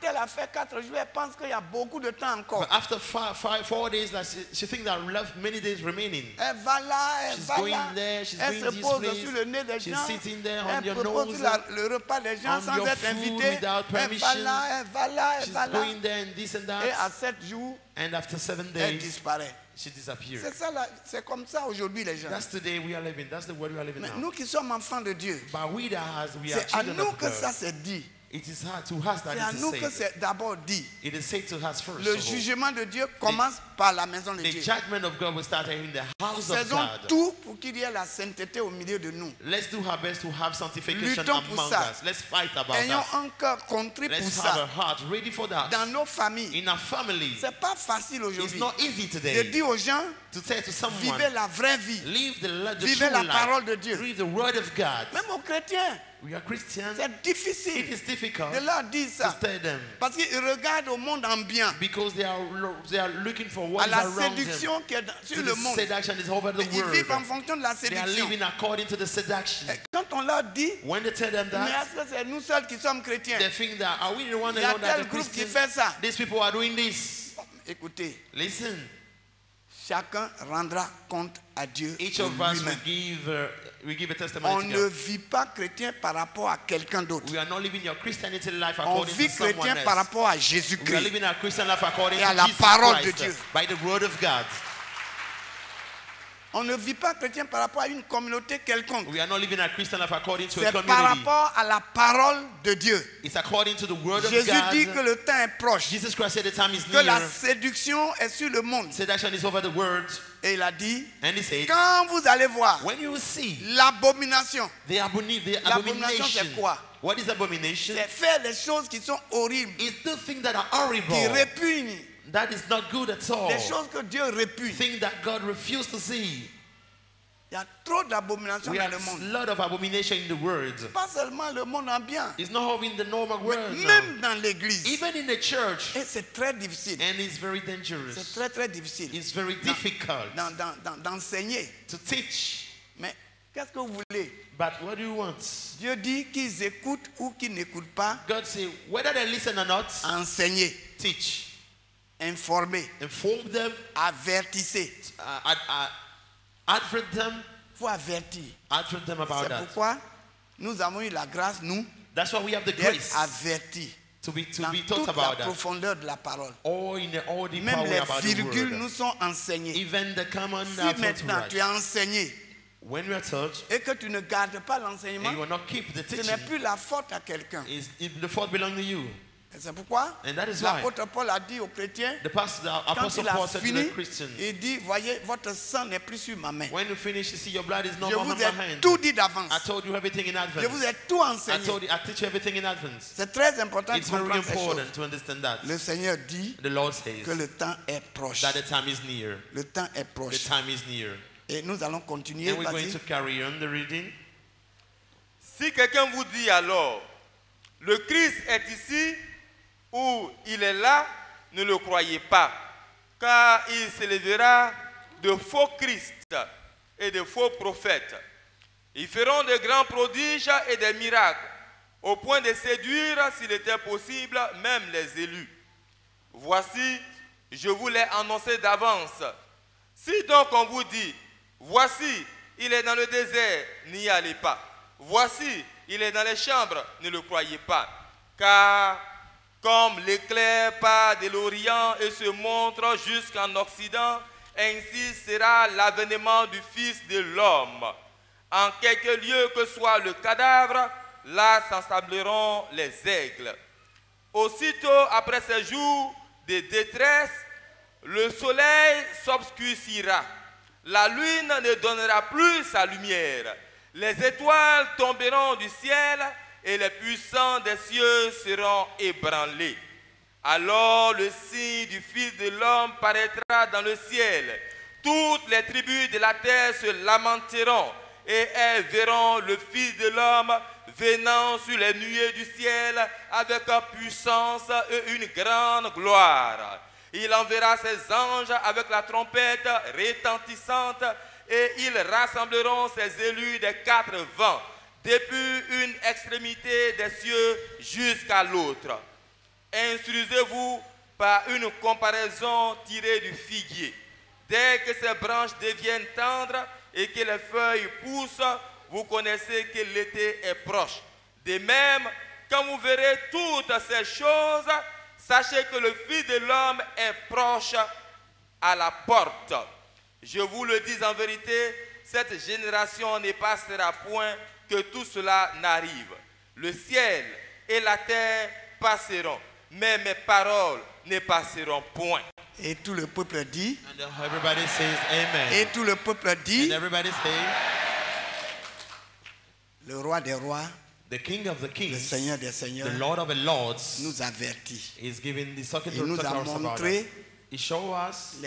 Speaker 2: elle a fait 4 jours, elle pense qu'il y a beaucoup de temps encore.
Speaker 3: But after 4 days, that she thinks that we have many days remaining.
Speaker 2: Elle va là, elle
Speaker 3: She's
Speaker 2: va
Speaker 3: going
Speaker 2: là.
Speaker 3: there, she's
Speaker 2: Elle
Speaker 3: going
Speaker 2: se
Speaker 3: this
Speaker 2: pose
Speaker 3: place.
Speaker 2: sur le nez des
Speaker 3: She's
Speaker 2: gens.
Speaker 3: sitting there on
Speaker 2: Elle
Speaker 3: your
Speaker 2: propose
Speaker 3: nose,
Speaker 2: le repas des gens
Speaker 3: on
Speaker 2: sans
Speaker 3: your
Speaker 2: être
Speaker 3: food
Speaker 2: invitée.
Speaker 3: without
Speaker 2: Elle va
Speaker 3: permission.
Speaker 2: là, elle va là, elle
Speaker 3: She's
Speaker 2: va là.
Speaker 3: going there and this and
Speaker 2: Et à
Speaker 3: that.
Speaker 2: 7 jours,
Speaker 3: And after 7
Speaker 2: elle
Speaker 3: days,
Speaker 2: disparaît.
Speaker 3: she disappears.
Speaker 2: C'est ça, c'est comme ça aujourd'hui les gens.
Speaker 3: That's the day we are living. That's the world we are living
Speaker 2: Mais
Speaker 3: now.
Speaker 2: nous qui sommes enfants de Dieu,
Speaker 3: But we are
Speaker 2: c'est à
Speaker 3: children
Speaker 2: nous
Speaker 3: of
Speaker 2: que
Speaker 3: God.
Speaker 2: ça s'est dit.
Speaker 3: It is hard to us that
Speaker 2: C'est à
Speaker 3: it
Speaker 2: nous
Speaker 3: is
Speaker 2: que
Speaker 3: said.
Speaker 2: c'est d'abord dit.
Speaker 3: It is said to us first.
Speaker 2: Le
Speaker 3: of all.
Speaker 2: jugement de Dieu commence par la maison de
Speaker 3: The
Speaker 2: Dieu.
Speaker 3: judgment of God will start in the house of
Speaker 2: Faisons
Speaker 3: God.
Speaker 2: tout pour qu'il y ait la sainteté au milieu de nous.
Speaker 3: Let's do our best to have sanctification
Speaker 2: Luttons pour
Speaker 3: among
Speaker 2: ça.
Speaker 3: us. Let's fight about
Speaker 2: Ayons
Speaker 3: that.
Speaker 2: un cœur contrit pour
Speaker 3: Let's have a
Speaker 2: ça.
Speaker 3: heart ready for that.
Speaker 2: Dans nos familles,
Speaker 3: In our family,
Speaker 2: c'est pas facile
Speaker 3: it's
Speaker 2: aujourd'hui
Speaker 3: not easy
Speaker 2: de
Speaker 3: today
Speaker 2: dire aux gens,
Speaker 3: to say to someone,
Speaker 2: vivez la vraie vie.
Speaker 3: live the
Speaker 2: Vivez
Speaker 3: true
Speaker 2: la
Speaker 3: life.
Speaker 2: parole de Dieu.
Speaker 3: Read the word of God.
Speaker 2: Même aux chrétiens,
Speaker 3: We are Christians.
Speaker 2: c'est
Speaker 3: It
Speaker 2: difficile
Speaker 3: is difficult
Speaker 2: de leur dire
Speaker 3: to
Speaker 2: ça.
Speaker 3: tell them
Speaker 2: Parce qu'ils regardent au monde ambiant,
Speaker 3: because they are looking for
Speaker 2: à
Speaker 3: what is
Speaker 2: la
Speaker 3: around them.
Speaker 2: séduction qui est sur
Speaker 3: To
Speaker 2: le
Speaker 3: the
Speaker 2: monde.
Speaker 3: seduction is over the
Speaker 2: Ils vivent en
Speaker 3: world.
Speaker 2: fonction de la
Speaker 3: They are
Speaker 2: séduction.
Speaker 3: living according to the seduction.
Speaker 2: Et quand on leur dit,
Speaker 3: When they tell them
Speaker 2: mais
Speaker 3: that,
Speaker 2: est-ce que c'est nous seuls qui sommes chrétiens?
Speaker 3: they think that are we the one
Speaker 2: Il y a
Speaker 3: alone that
Speaker 2: tel
Speaker 3: are
Speaker 2: groupe qui
Speaker 3: Christians?
Speaker 2: fait ça.
Speaker 3: These people are doing this.
Speaker 2: Écoutez,
Speaker 3: Listen,
Speaker 2: chacun rendra compte à Dieu
Speaker 3: each
Speaker 2: pour
Speaker 3: of us
Speaker 2: lui-même.
Speaker 3: will give a
Speaker 2: On
Speaker 3: testimony
Speaker 2: ne
Speaker 3: to God.
Speaker 2: vit pas chrétien par rapport à quelqu'un d'autre.
Speaker 3: We are not living your Christianity life
Speaker 2: On
Speaker 3: according
Speaker 2: vit
Speaker 3: to someone
Speaker 2: chrétien par
Speaker 3: else.
Speaker 2: rapport à
Speaker 3: We are
Speaker 2: Jésus-Christ.
Speaker 3: living our Christian life according
Speaker 2: Et à
Speaker 3: to
Speaker 2: la
Speaker 3: Jesus
Speaker 2: parole de
Speaker 3: Christ,
Speaker 2: Dieu.
Speaker 3: by the word of God.
Speaker 2: On ne vit pas chrétien par rapport à une communauté quelconque.
Speaker 3: We are not living our Christian life according to a
Speaker 2: C'est par
Speaker 3: community.
Speaker 2: rapport à la parole de Dieu.
Speaker 3: It's according to the word of
Speaker 2: Jésus dit que
Speaker 3: God.
Speaker 2: le temps est proche,
Speaker 3: Jesus Christ said the time is
Speaker 2: que la
Speaker 3: near.
Speaker 2: séduction est sur le monde.
Speaker 3: Seduction is over the world.
Speaker 2: Et il a dit,
Speaker 3: And he said,
Speaker 2: quand vous allez voir
Speaker 3: when you see
Speaker 2: l'abomination,
Speaker 3: the
Speaker 2: L'abomination,
Speaker 3: abomination,
Speaker 2: c'est quoi?
Speaker 3: what is abomination?
Speaker 2: c'est faire les choses qui sont horribles,
Speaker 3: It's the things that are horrible.
Speaker 2: qui répugnent,
Speaker 3: That is not good at all.
Speaker 2: des choses que Dieu répugne.
Speaker 3: Things that God refused to see.
Speaker 2: Il y a trop d'abominations
Speaker 3: We
Speaker 2: dans
Speaker 3: have
Speaker 2: le
Speaker 3: a
Speaker 2: monde.
Speaker 3: lot of abomination in the world.
Speaker 2: Pas seulement le monde ambiant,
Speaker 3: It's not only in the normal world now.
Speaker 2: même dans l'église.
Speaker 3: Even in the church.
Speaker 2: Et c'est très difficile.
Speaker 3: And it's very
Speaker 2: C'est
Speaker 3: dangerous.
Speaker 2: très très difficile
Speaker 3: It's very difficult
Speaker 2: d'enseigner.
Speaker 3: to teach.
Speaker 2: Mais qu'est-ce que vous voulez?
Speaker 3: But what do you want?
Speaker 2: Dieu dit qu'ils écoutent ou qu'ils n'écoutent pas,
Speaker 3: God say, whether they listen or not,
Speaker 2: enseignez,
Speaker 3: teach.
Speaker 2: informez,
Speaker 3: Inform them,
Speaker 2: avertissez.
Speaker 3: advert them,
Speaker 2: Il faut avertir.
Speaker 3: advert them about
Speaker 2: C'est
Speaker 3: that.
Speaker 2: pourquoi nous avons eu la grâce, nous,
Speaker 3: That's why we have the
Speaker 2: d'être
Speaker 3: grace
Speaker 2: avertis
Speaker 3: to be
Speaker 2: dans
Speaker 3: taught
Speaker 2: toute la
Speaker 3: about that.
Speaker 2: profondeur de la parole.
Speaker 3: All the
Speaker 2: Même
Speaker 3: power
Speaker 2: les
Speaker 3: about the
Speaker 2: virgules nous
Speaker 3: word.
Speaker 2: sont enseignées.
Speaker 3: Even the common
Speaker 2: Si
Speaker 3: are taught
Speaker 2: maintenant tu es
Speaker 3: right.
Speaker 2: enseigné
Speaker 3: When we are taught
Speaker 2: et que tu ne gardes pas
Speaker 3: and
Speaker 2: l'enseignement,
Speaker 3: you will not keep the
Speaker 2: ce n'est
Speaker 3: teaching,
Speaker 2: plus la faute à quelqu'un.
Speaker 3: the fault belongs to you.
Speaker 2: Et c'est pourquoi
Speaker 3: And that is why
Speaker 2: l'apôtre Paul a dit aux chrétiens,
Speaker 3: the
Speaker 2: quand
Speaker 3: apostle
Speaker 2: il a
Speaker 3: Paul said to
Speaker 2: fini,
Speaker 3: the Christians,
Speaker 2: il dit, voyez, votre sang n'est plus sur ma main.
Speaker 3: when you finish, you see your blood is no
Speaker 2: Je
Speaker 3: more on
Speaker 2: vous
Speaker 3: my
Speaker 2: ai
Speaker 3: hand.
Speaker 2: tout dit d'avance.
Speaker 3: I told you everything in
Speaker 2: Je vous
Speaker 3: advance.
Speaker 2: ai tout enseigné.
Speaker 3: I teach you everything in advance.
Speaker 2: C'est très important de
Speaker 3: It's very
Speaker 2: comprendre ces choses.
Speaker 3: important to understand that.
Speaker 2: Le Seigneur dit
Speaker 3: The Lord says
Speaker 2: que le temps est proche.
Speaker 3: that the time is near.
Speaker 2: Le temps est
Speaker 3: The
Speaker 2: proche.
Speaker 3: time is near.
Speaker 2: Et nous allons continuer.
Speaker 3: And we're going
Speaker 2: Vas-y.
Speaker 3: to carry on the reading.
Speaker 4: Si quelqu'un vous dit alors, le Christ est ici ou il est là, ne le croyez pas, car il s'élèvera de faux Christ et de faux prophètes. Ils feront de grands prodiges et des miracles, au point de séduire, s'il était possible, même les élus. Voici, je vous l'ai annoncé d'avance. Si donc on vous dit, voici, il est dans le désert, n'y allez pas. Voici, il est dans les chambres, ne le croyez pas. Car comme l'éclair part de l'Orient et se montre jusqu'en Occident, ainsi sera l'avènement du Fils de l'homme. En quelque lieu que soit le cadavre, là s'ensableront les aigles. Aussitôt après ces jours de détresse, le soleil s'obscurcira, la lune ne donnera plus sa lumière, les étoiles tomberont du ciel et les puissants des cieux seront ébranlés. Alors le signe du Fils de l'homme paraîtra dans le ciel. Toutes les tribus de la terre se lamenteront et elles verront le Fils de l'homme venant sur les nuées du ciel avec puissance et une grande gloire. Il enverra ses anges avec la trompette retentissante et ils rassembleront ses élus des quatre vents, depuis une extrémité des cieux jusqu'à l'autre. Instruisez-vous par une comparaison tirée du figuier. Dès que ses branches deviennent tendres et que les feuilles poussent, vous connaissez que l'été est proche. De même, quand vous verrez toutes ces choses, sachez que le Fils de l'homme est proche à la porte. Je vous le dis en vérité, cette génération ne passera point que tout cela n'arrive. Le ciel et la terre passeront, mais mes paroles ne passeront point.
Speaker 2: Et tout le peuple dit.
Speaker 3: And everybody says amen.
Speaker 2: Et tout le peuple dit.
Speaker 3: And everybody says,
Speaker 2: le roi des rois,
Speaker 3: the King of the kings,
Speaker 2: le Seigneur des seigneurs,
Speaker 3: the Lord of the lords,
Speaker 2: nous avertit.
Speaker 3: is giving the circuit
Speaker 2: Il nous a montré
Speaker 3: He showed us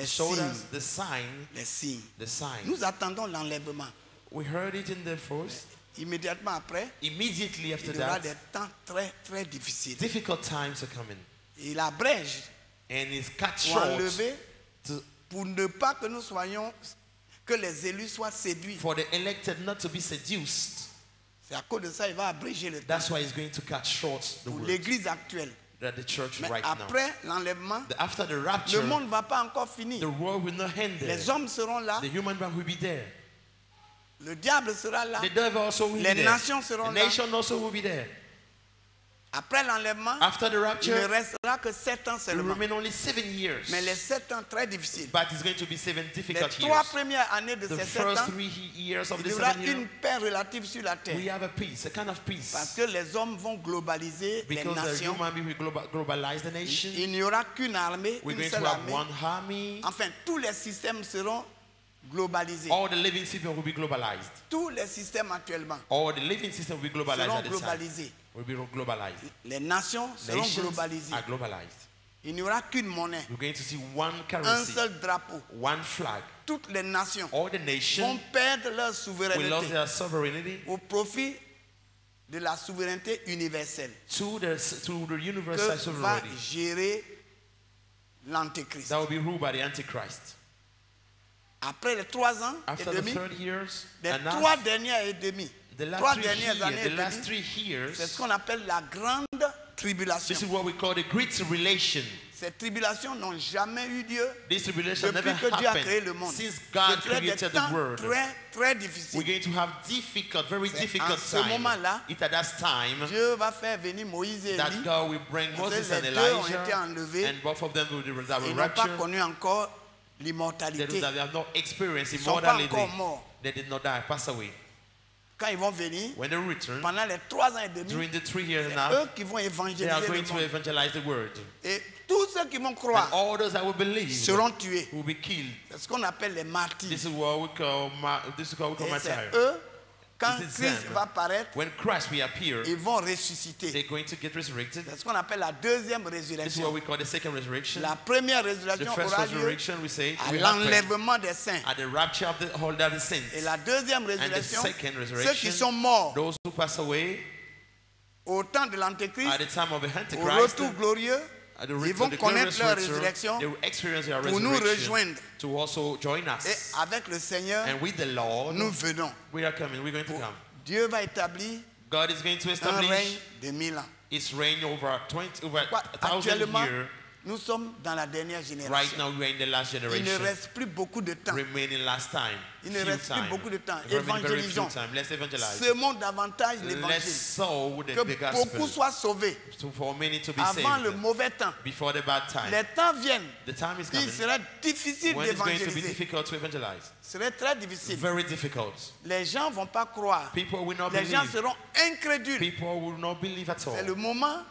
Speaker 3: the sign,
Speaker 2: les signes.
Speaker 3: the sign.
Speaker 2: Nous attendons l'enlèvement.
Speaker 3: We heard it in the first.
Speaker 2: Immédiatement après,
Speaker 3: Immediately after
Speaker 2: il y aura
Speaker 3: that,
Speaker 2: des temps très très difficiles.
Speaker 3: difficult times are coming.
Speaker 2: Il abrège
Speaker 3: And it's cut
Speaker 2: pour
Speaker 3: short
Speaker 2: enlever,
Speaker 3: to,
Speaker 2: pour ne pas que nous soyons, que les élus soient séduits.
Speaker 3: for the elected not to be seduced.
Speaker 2: C'est à cause de ça il va abréger le temps
Speaker 3: That's why he's going to cut short the
Speaker 2: pour
Speaker 3: word
Speaker 2: l'église actuelle.
Speaker 3: that the church
Speaker 2: Mais
Speaker 3: right
Speaker 2: après l'enlèvement,
Speaker 3: now. After the
Speaker 2: le
Speaker 3: rapture,
Speaker 2: monde ne va pas encore finir.
Speaker 3: the world will not end there.
Speaker 2: Les hommes seront là,
Speaker 3: The human being will be there.
Speaker 2: le diable sera là,
Speaker 3: The devil also will
Speaker 2: les
Speaker 3: be there.
Speaker 2: nations seront
Speaker 3: The
Speaker 2: là.
Speaker 3: nation also will be there.
Speaker 2: Après l'enlèvement,
Speaker 3: After the
Speaker 2: il ne
Speaker 3: rapture,
Speaker 2: restera que 7 ans
Speaker 3: it will
Speaker 2: seulement.
Speaker 3: remain only 7 years.
Speaker 2: Mais les 7 ans très difficiles.
Speaker 3: But it's going to be 7
Speaker 2: Les
Speaker 3: difficult
Speaker 2: 3
Speaker 3: years.
Speaker 2: premières années de
Speaker 3: The
Speaker 2: ces 7
Speaker 3: first
Speaker 2: ans,
Speaker 3: 3 years of
Speaker 2: il
Speaker 3: the
Speaker 2: y aura
Speaker 3: 7
Speaker 2: une
Speaker 3: years,
Speaker 2: paix relative sur la
Speaker 3: we
Speaker 2: terre.
Speaker 3: have a peace, a kind of peace.
Speaker 2: Parce que les hommes vont globaliser les
Speaker 3: Because the
Speaker 2: nations.
Speaker 3: human being will globalize the nation.
Speaker 2: Il n'y aura qu'une armée,
Speaker 3: We're
Speaker 2: une
Speaker 3: going to
Speaker 2: seule
Speaker 3: have
Speaker 2: armée.
Speaker 3: one army.
Speaker 2: Enfin, tous les systèmes seront globalisés.
Speaker 3: All the living system will be globalized.
Speaker 2: Tous les systèmes actuellement
Speaker 3: All the living system will be globalized
Speaker 2: seront
Speaker 3: at the time.
Speaker 2: globalisés.
Speaker 3: Will be globalized.
Speaker 2: Les nations seront
Speaker 3: Nations
Speaker 2: globalisées.
Speaker 3: are globalized.
Speaker 2: Il n'y aura qu'une monnaie,
Speaker 3: We're going to see one
Speaker 2: un
Speaker 3: currency,
Speaker 2: seul drapeau.
Speaker 3: one flag.
Speaker 2: Toutes les nations
Speaker 3: All the
Speaker 2: vont
Speaker 3: nations
Speaker 2: perdre leur
Speaker 3: will lose
Speaker 2: souveraineté
Speaker 3: their sovereignty
Speaker 2: au profit de la souveraineté universelle
Speaker 3: to the universal
Speaker 2: que va
Speaker 3: sovereignty
Speaker 2: gérer l'Antéchrist.
Speaker 3: that will be ruled by the Antichrist.
Speaker 2: Après les 3 ans et
Speaker 3: After the
Speaker 2: demi,
Speaker 3: 3 years,
Speaker 2: les
Speaker 3: and
Speaker 2: 3 dernières et demie,
Speaker 3: the
Speaker 2: 3
Speaker 3: last 3
Speaker 2: dernières années
Speaker 3: years,
Speaker 2: et
Speaker 3: the last
Speaker 2: demie,
Speaker 3: 3
Speaker 2: c'est
Speaker 3: years,
Speaker 2: ce qu'on appelle la grande tribulation.
Speaker 3: this is what we call the Great Tribulation.
Speaker 2: Ces tribulations n'ont jamais eu lieu
Speaker 3: This tribulation never
Speaker 2: depuis que Dieu a créé le
Speaker 3: happened
Speaker 2: monde.
Speaker 3: since God
Speaker 2: C'est des
Speaker 3: created the
Speaker 2: temps
Speaker 3: world.
Speaker 2: très, très
Speaker 3: We're
Speaker 2: difficiles.
Speaker 3: going to have difficult, very
Speaker 2: C'est
Speaker 3: difficult
Speaker 2: en ce
Speaker 3: time.
Speaker 2: moment-là,
Speaker 3: It's at that time
Speaker 2: Dieu va faire venir Moïse et
Speaker 3: that
Speaker 2: Élie.
Speaker 3: God will bring
Speaker 2: Parce que
Speaker 3: Moses
Speaker 2: les
Speaker 3: and
Speaker 2: deux ont été
Speaker 3: Elijah,
Speaker 2: enlevés.
Speaker 3: and both of them will
Speaker 2: Ils
Speaker 3: will
Speaker 2: n'ont pas
Speaker 3: rapture.
Speaker 2: connu encore
Speaker 3: They
Speaker 2: l'immortalité.
Speaker 3: have not experienced
Speaker 2: Ils ne sont pas
Speaker 3: immortality.
Speaker 2: encore morts.
Speaker 3: They did not die, pass away.
Speaker 2: Quand ils vont venir,
Speaker 3: When they return,
Speaker 2: pendant les 3 ans et demi,
Speaker 3: during the 3 years
Speaker 2: c'est
Speaker 3: and a
Speaker 2: eux
Speaker 3: half,
Speaker 2: qui vont
Speaker 3: they are
Speaker 2: évangéliser
Speaker 3: going
Speaker 2: le
Speaker 3: to
Speaker 2: monde.
Speaker 3: evangelize the word.
Speaker 2: Et tous ceux qui vont
Speaker 3: And
Speaker 2: croire
Speaker 3: all those that will believe
Speaker 2: seront tués.
Speaker 3: will be killed.
Speaker 2: C'est ce qu'on appelle les martyrs.
Speaker 3: This is what we call
Speaker 2: Et
Speaker 3: martyr.
Speaker 2: c'est eux, quand
Speaker 3: This is
Speaker 2: Christ
Speaker 3: them.
Speaker 2: va paraître,
Speaker 3: When Christ will appear,
Speaker 2: ils vont ressusciter.
Speaker 3: they're going to get resurrected.
Speaker 2: C'est ce qu'on appelle la deuxième
Speaker 3: This is what
Speaker 2: résurrection.
Speaker 3: we call the second resurrection.
Speaker 2: La première
Speaker 3: The
Speaker 2: résurrection
Speaker 3: first
Speaker 2: aura lieu
Speaker 3: resurrection, we say,
Speaker 2: à
Speaker 3: will happen
Speaker 2: l'enlèvement des saints.
Speaker 3: at the rapture of the whole of the saints.
Speaker 2: Et la deuxième
Speaker 3: And the
Speaker 2: résurrection,
Speaker 3: second
Speaker 2: ceux qui
Speaker 3: resurrection,
Speaker 2: sont morts
Speaker 3: those who pass away
Speaker 2: au temps de l'Antéchrist,
Speaker 3: at the time of the
Speaker 2: au
Speaker 3: Antichrist,
Speaker 2: retour glorieux, Ils vont connaître leur résurrection pour nous rejoindre.
Speaker 3: To also join us.
Speaker 2: Et avec le Seigneur,
Speaker 3: and with the Lord,
Speaker 2: nous venons.
Speaker 3: We are coming. We're going to come.
Speaker 2: Dieu va établir
Speaker 3: God is going to
Speaker 2: un
Speaker 3: establish
Speaker 2: règne de 1000 ans.
Speaker 3: His reign over 1,000 years.
Speaker 2: Nous sommes dans la dernière génération.
Speaker 3: Right now we are in the last generation.
Speaker 2: Il ne reste plus beaucoup de temps.
Speaker 3: Remaining last time.
Speaker 2: Il ne reste plus beaucoup de temps.
Speaker 3: Évangélisons.
Speaker 2: Semons davantage l'évangile. Que beaucoup soient sauvés. Avant le mauvais temps.
Speaker 3: Before the bad time.
Speaker 2: Les temps viennent.
Speaker 3: The time is coming.
Speaker 2: Il serait difficile d'évangéliser.
Speaker 3: Ce
Speaker 2: serait très difficile.
Speaker 3: Very difficult.
Speaker 2: Les gens ne vont pas croire.
Speaker 3: People will not
Speaker 2: Les gens seront incrédules.
Speaker 3: People will not believe at all.
Speaker 2: C'est le moment.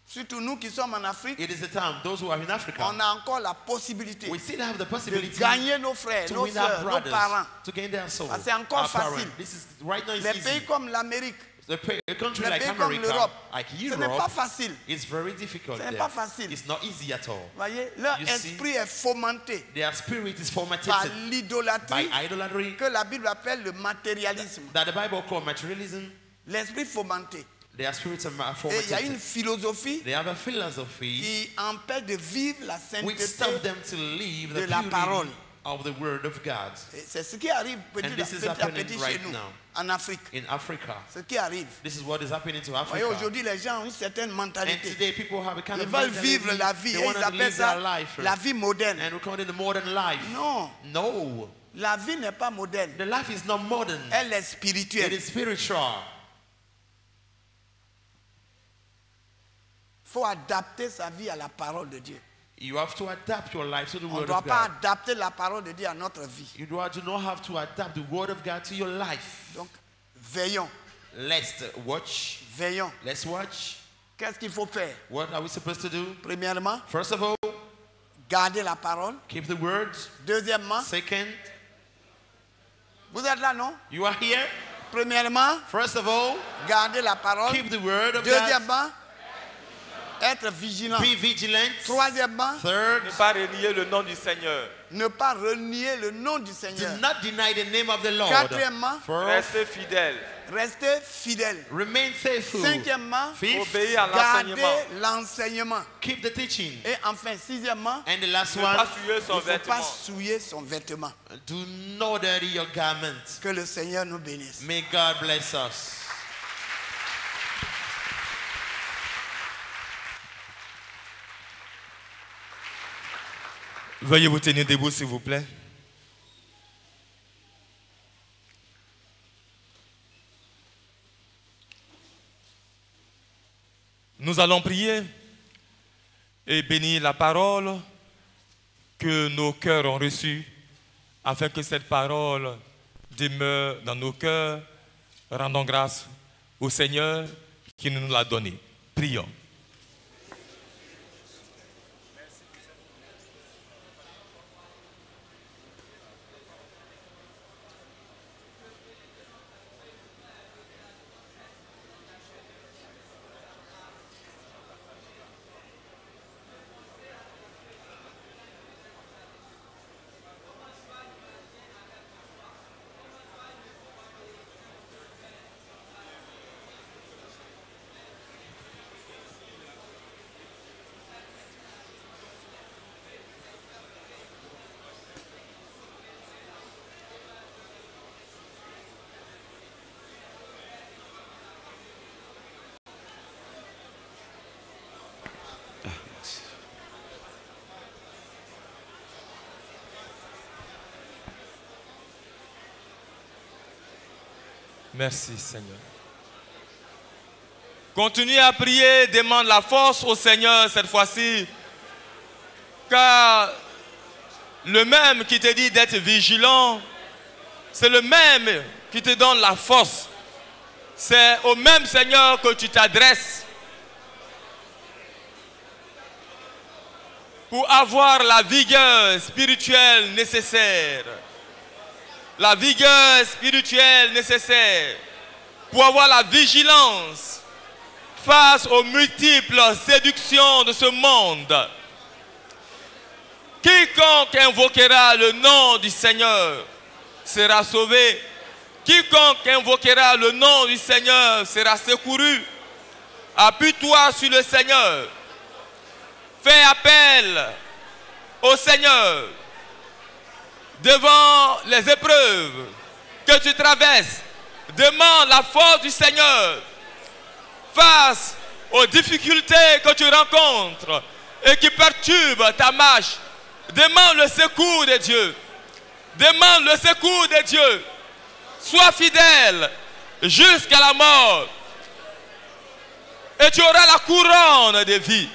Speaker 2: Surtout nous qui sommes en Afrique,
Speaker 3: it is the time, those who are in Africa,
Speaker 2: on a encore la possibilité
Speaker 3: we still have the possibility
Speaker 2: de gagner nos frères, nos sœurs, nos parents.
Speaker 3: To gain their soul.
Speaker 2: C'est encore facile.
Speaker 3: This is, right now it's
Speaker 2: Les
Speaker 3: easy.
Speaker 2: pays comme l'Amérique,
Speaker 3: a country like
Speaker 2: pays
Speaker 3: America,
Speaker 2: comme l'Europe,
Speaker 3: like
Speaker 2: ce
Speaker 3: Europe,
Speaker 2: n'est pas facile.
Speaker 3: It's very difficult.
Speaker 2: Ce n'est pas facile.
Speaker 3: It's not easy at all.
Speaker 2: Voyez, leur esprit est fomenté
Speaker 3: their spirit is formatted
Speaker 2: par l'idolâtrie
Speaker 3: by idolatry,
Speaker 2: que la Bible appelle le matérialisme.
Speaker 3: That the Bible calls materialism.
Speaker 2: L'esprit fomenté.
Speaker 3: Their spirits are formatted.
Speaker 2: Et il y a une philosophie
Speaker 3: they have a philosophy
Speaker 2: qui empêche de vivre la
Speaker 3: which stop them to live the
Speaker 2: de la parole.
Speaker 3: Of the word of God.
Speaker 2: C'est ce qui arrive petit à petit chez nous, en Afrique.
Speaker 3: In Africa.
Speaker 2: Ce qui arrive.
Speaker 3: This is what is happening to Africa.
Speaker 2: Et aujourd'hui, les gens ont une certaine mentalité.
Speaker 3: And today people have a kind
Speaker 2: Ils veulent vivre la vie. Et ils appellent ça la vie moderne.
Speaker 3: And we call it the modern life.
Speaker 2: Non.
Speaker 3: No.
Speaker 2: La vie n'est pas moderne.
Speaker 3: The life is not modern.
Speaker 2: Elle est spirituelle.
Speaker 3: It is spiritual.
Speaker 2: Il faut adapter sa vie à la parole de Dieu.
Speaker 3: You have to adapt your life to the
Speaker 2: On
Speaker 3: word
Speaker 2: ne doit
Speaker 3: of
Speaker 2: pas
Speaker 3: God.
Speaker 2: adapter la parole de Dieu à notre vie.
Speaker 3: You do not have to adapt the word of God to your life.
Speaker 2: Donc, veillons.
Speaker 3: Let's watch.
Speaker 2: Veillons.
Speaker 3: Let's watch.
Speaker 2: Qu'est-ce qu'il faut faire?
Speaker 3: What are we supposed to do?
Speaker 2: Premièrement,
Speaker 3: first of all,
Speaker 2: garder la parole.
Speaker 3: Keep the words.
Speaker 2: Deuxièmement,
Speaker 3: second,
Speaker 2: vous êtes là, non?
Speaker 3: You are here.
Speaker 2: Premièrement,
Speaker 3: first of all,
Speaker 2: garder la parole.
Speaker 3: Keep the word of
Speaker 2: Deuxièmement,
Speaker 3: God.
Speaker 2: Être vigilant.
Speaker 3: Be vigilant.
Speaker 2: Troisièmement,
Speaker 3: third,
Speaker 4: ne pas renier le nom du Seigneur.
Speaker 2: Ne pas renier le nom du Seigneur.
Speaker 3: Do not deny the name of the Lord.
Speaker 2: Quatrièmement,
Speaker 4: restez fidèle.
Speaker 2: Restez fidèle.
Speaker 3: Remain faithful.
Speaker 2: Cinquièmement,
Speaker 4: obéir à l'enseignement.
Speaker 2: Garder l'enseignement.
Speaker 3: Keep the teaching.
Speaker 2: Et enfin, sixièmement,
Speaker 3: and the last
Speaker 4: ne
Speaker 3: one,
Speaker 4: pas souiller son
Speaker 2: il ne faut
Speaker 4: vêtement.
Speaker 2: pas souiller son vêtement.
Speaker 3: Do not dirty your garment.
Speaker 2: Que le Seigneur nous bénisse.
Speaker 3: May God bless us.
Speaker 4: Veuillez vous tenir debout, s'il vous plaît. Nous allons prier et bénir la parole que nos cœurs ont reçue, afin que cette parole demeure dans nos cœurs. Rendons grâce au Seigneur qui nous l'a donnée. Prions. Merci Seigneur. Continuez à prier, demande la force au Seigneur cette fois-ci. Car le même qui te dit d'être vigilant, c'est le même qui te donne la force. C'est au même Seigneur que tu t'adresses pour avoir la vigueur spirituelle nécessaire. La vigueur spirituelle nécessaire pour avoir la vigilance face aux multiples séductions de ce monde. Quiconque invoquera le nom du Seigneur sera sauvé. Quiconque invoquera le nom du Seigneur sera secouru. Appuie-toi sur le Seigneur. Fais appel au Seigneur devant les épreuves que tu traverses. Demande la force du Seigneur face aux difficultés que tu rencontres et qui perturbent ta marche. Demande le secours de Dieu. Demande le secours de Dieu. Sois fidèle jusqu'à la mort. Et tu auras la couronne de vie.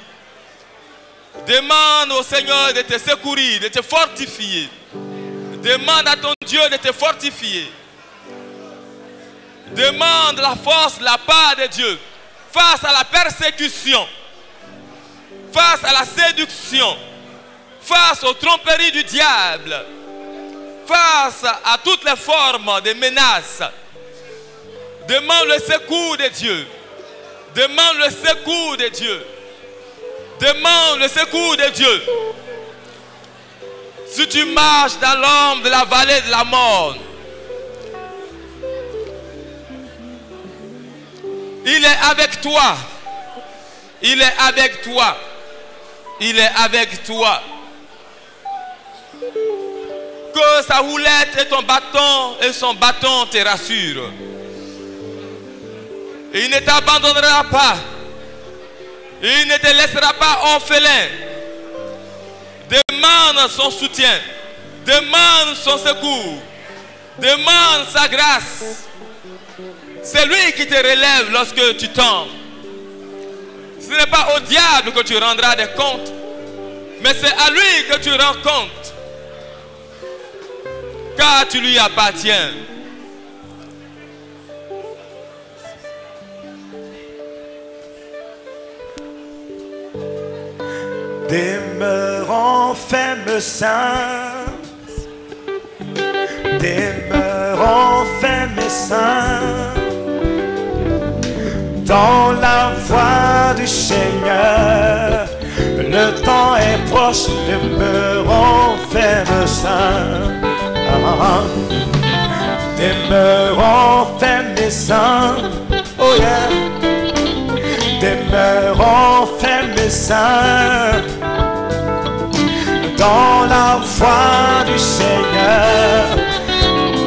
Speaker 4: Demande au Seigneur de te secourir, de te fortifier. Demande à ton Dieu de te fortifier. Demande la force de la part de Dieu face à la persécution, face à la séduction, face aux tromperies du diable, face à toutes les formes de menaces. Demande le secours de Dieu. Demande le secours de Dieu. Demande le secours de Dieu. Si tu marches dans l'ombre de la vallée de la mort, il est avec toi. Il est avec toi. Il est avec toi. Que sa houlette et ton bâton et son bâton te rassurent. Il ne t'abandonnera pas. Il ne te laissera pas orphelin. Demande son soutien. Demande son secours. Demande sa grâce. C'est lui qui te relève lorsque tu tombes. Ce n'est pas au diable que tu rendras des comptes, mais c'est à lui que tu rends compte. Car tu lui appartiens.
Speaker 1: Demeurant ferme saint, demeurant ferme saint, dans la voie du Seigneur, le temps est proche, demeurant ferme saint, demeurant ferme saint, oh yeah. Demeurant ferme saint, dans la voie du Seigneur,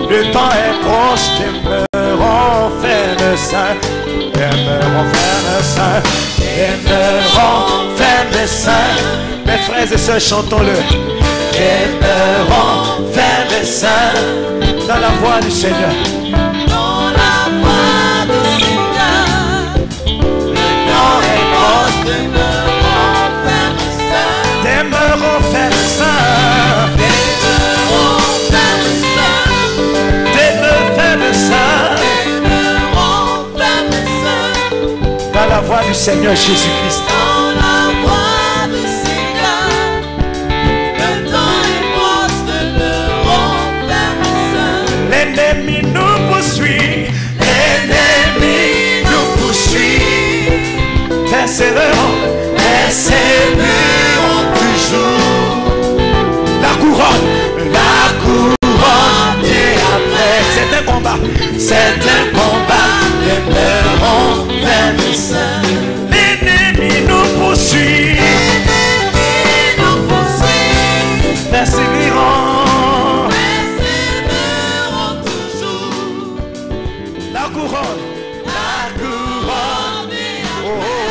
Speaker 1: le temps est proche, demeurant ferme saint, demeurant ferme saint, demeurant ferme saint. Mes frères et sœurs, chantons-le. Demeurant ferme saint, dans la voie du Seigneur.
Speaker 7: Dans la voie du Seigneur, le temps est proche, demeurant ferme saint,
Speaker 1: Demeurant ferme saint,
Speaker 7: demeurant ferme saint,
Speaker 1: demeure ferme saint,
Speaker 7: demeurant ferme saint,
Speaker 1: dans la voie du Seigneur Jésus-Christ.
Speaker 7: dans la voie du Seigneur, le temps est proche, demeurant ferme saint.
Speaker 1: L'ennemi nous poursuit, l'ennemi nous poursuit. Persévérons, persévérons toujours. La couronne vient après. C'est un combat, c'est un combat. Demeurons ferme saint. L'ennemi nous poursuit,
Speaker 7: L'ennemi nous poursuit,
Speaker 1: persévérons.
Speaker 7: persévérons toujours.
Speaker 1: La couronne
Speaker 7: La couronne vient
Speaker 1: oh, oh,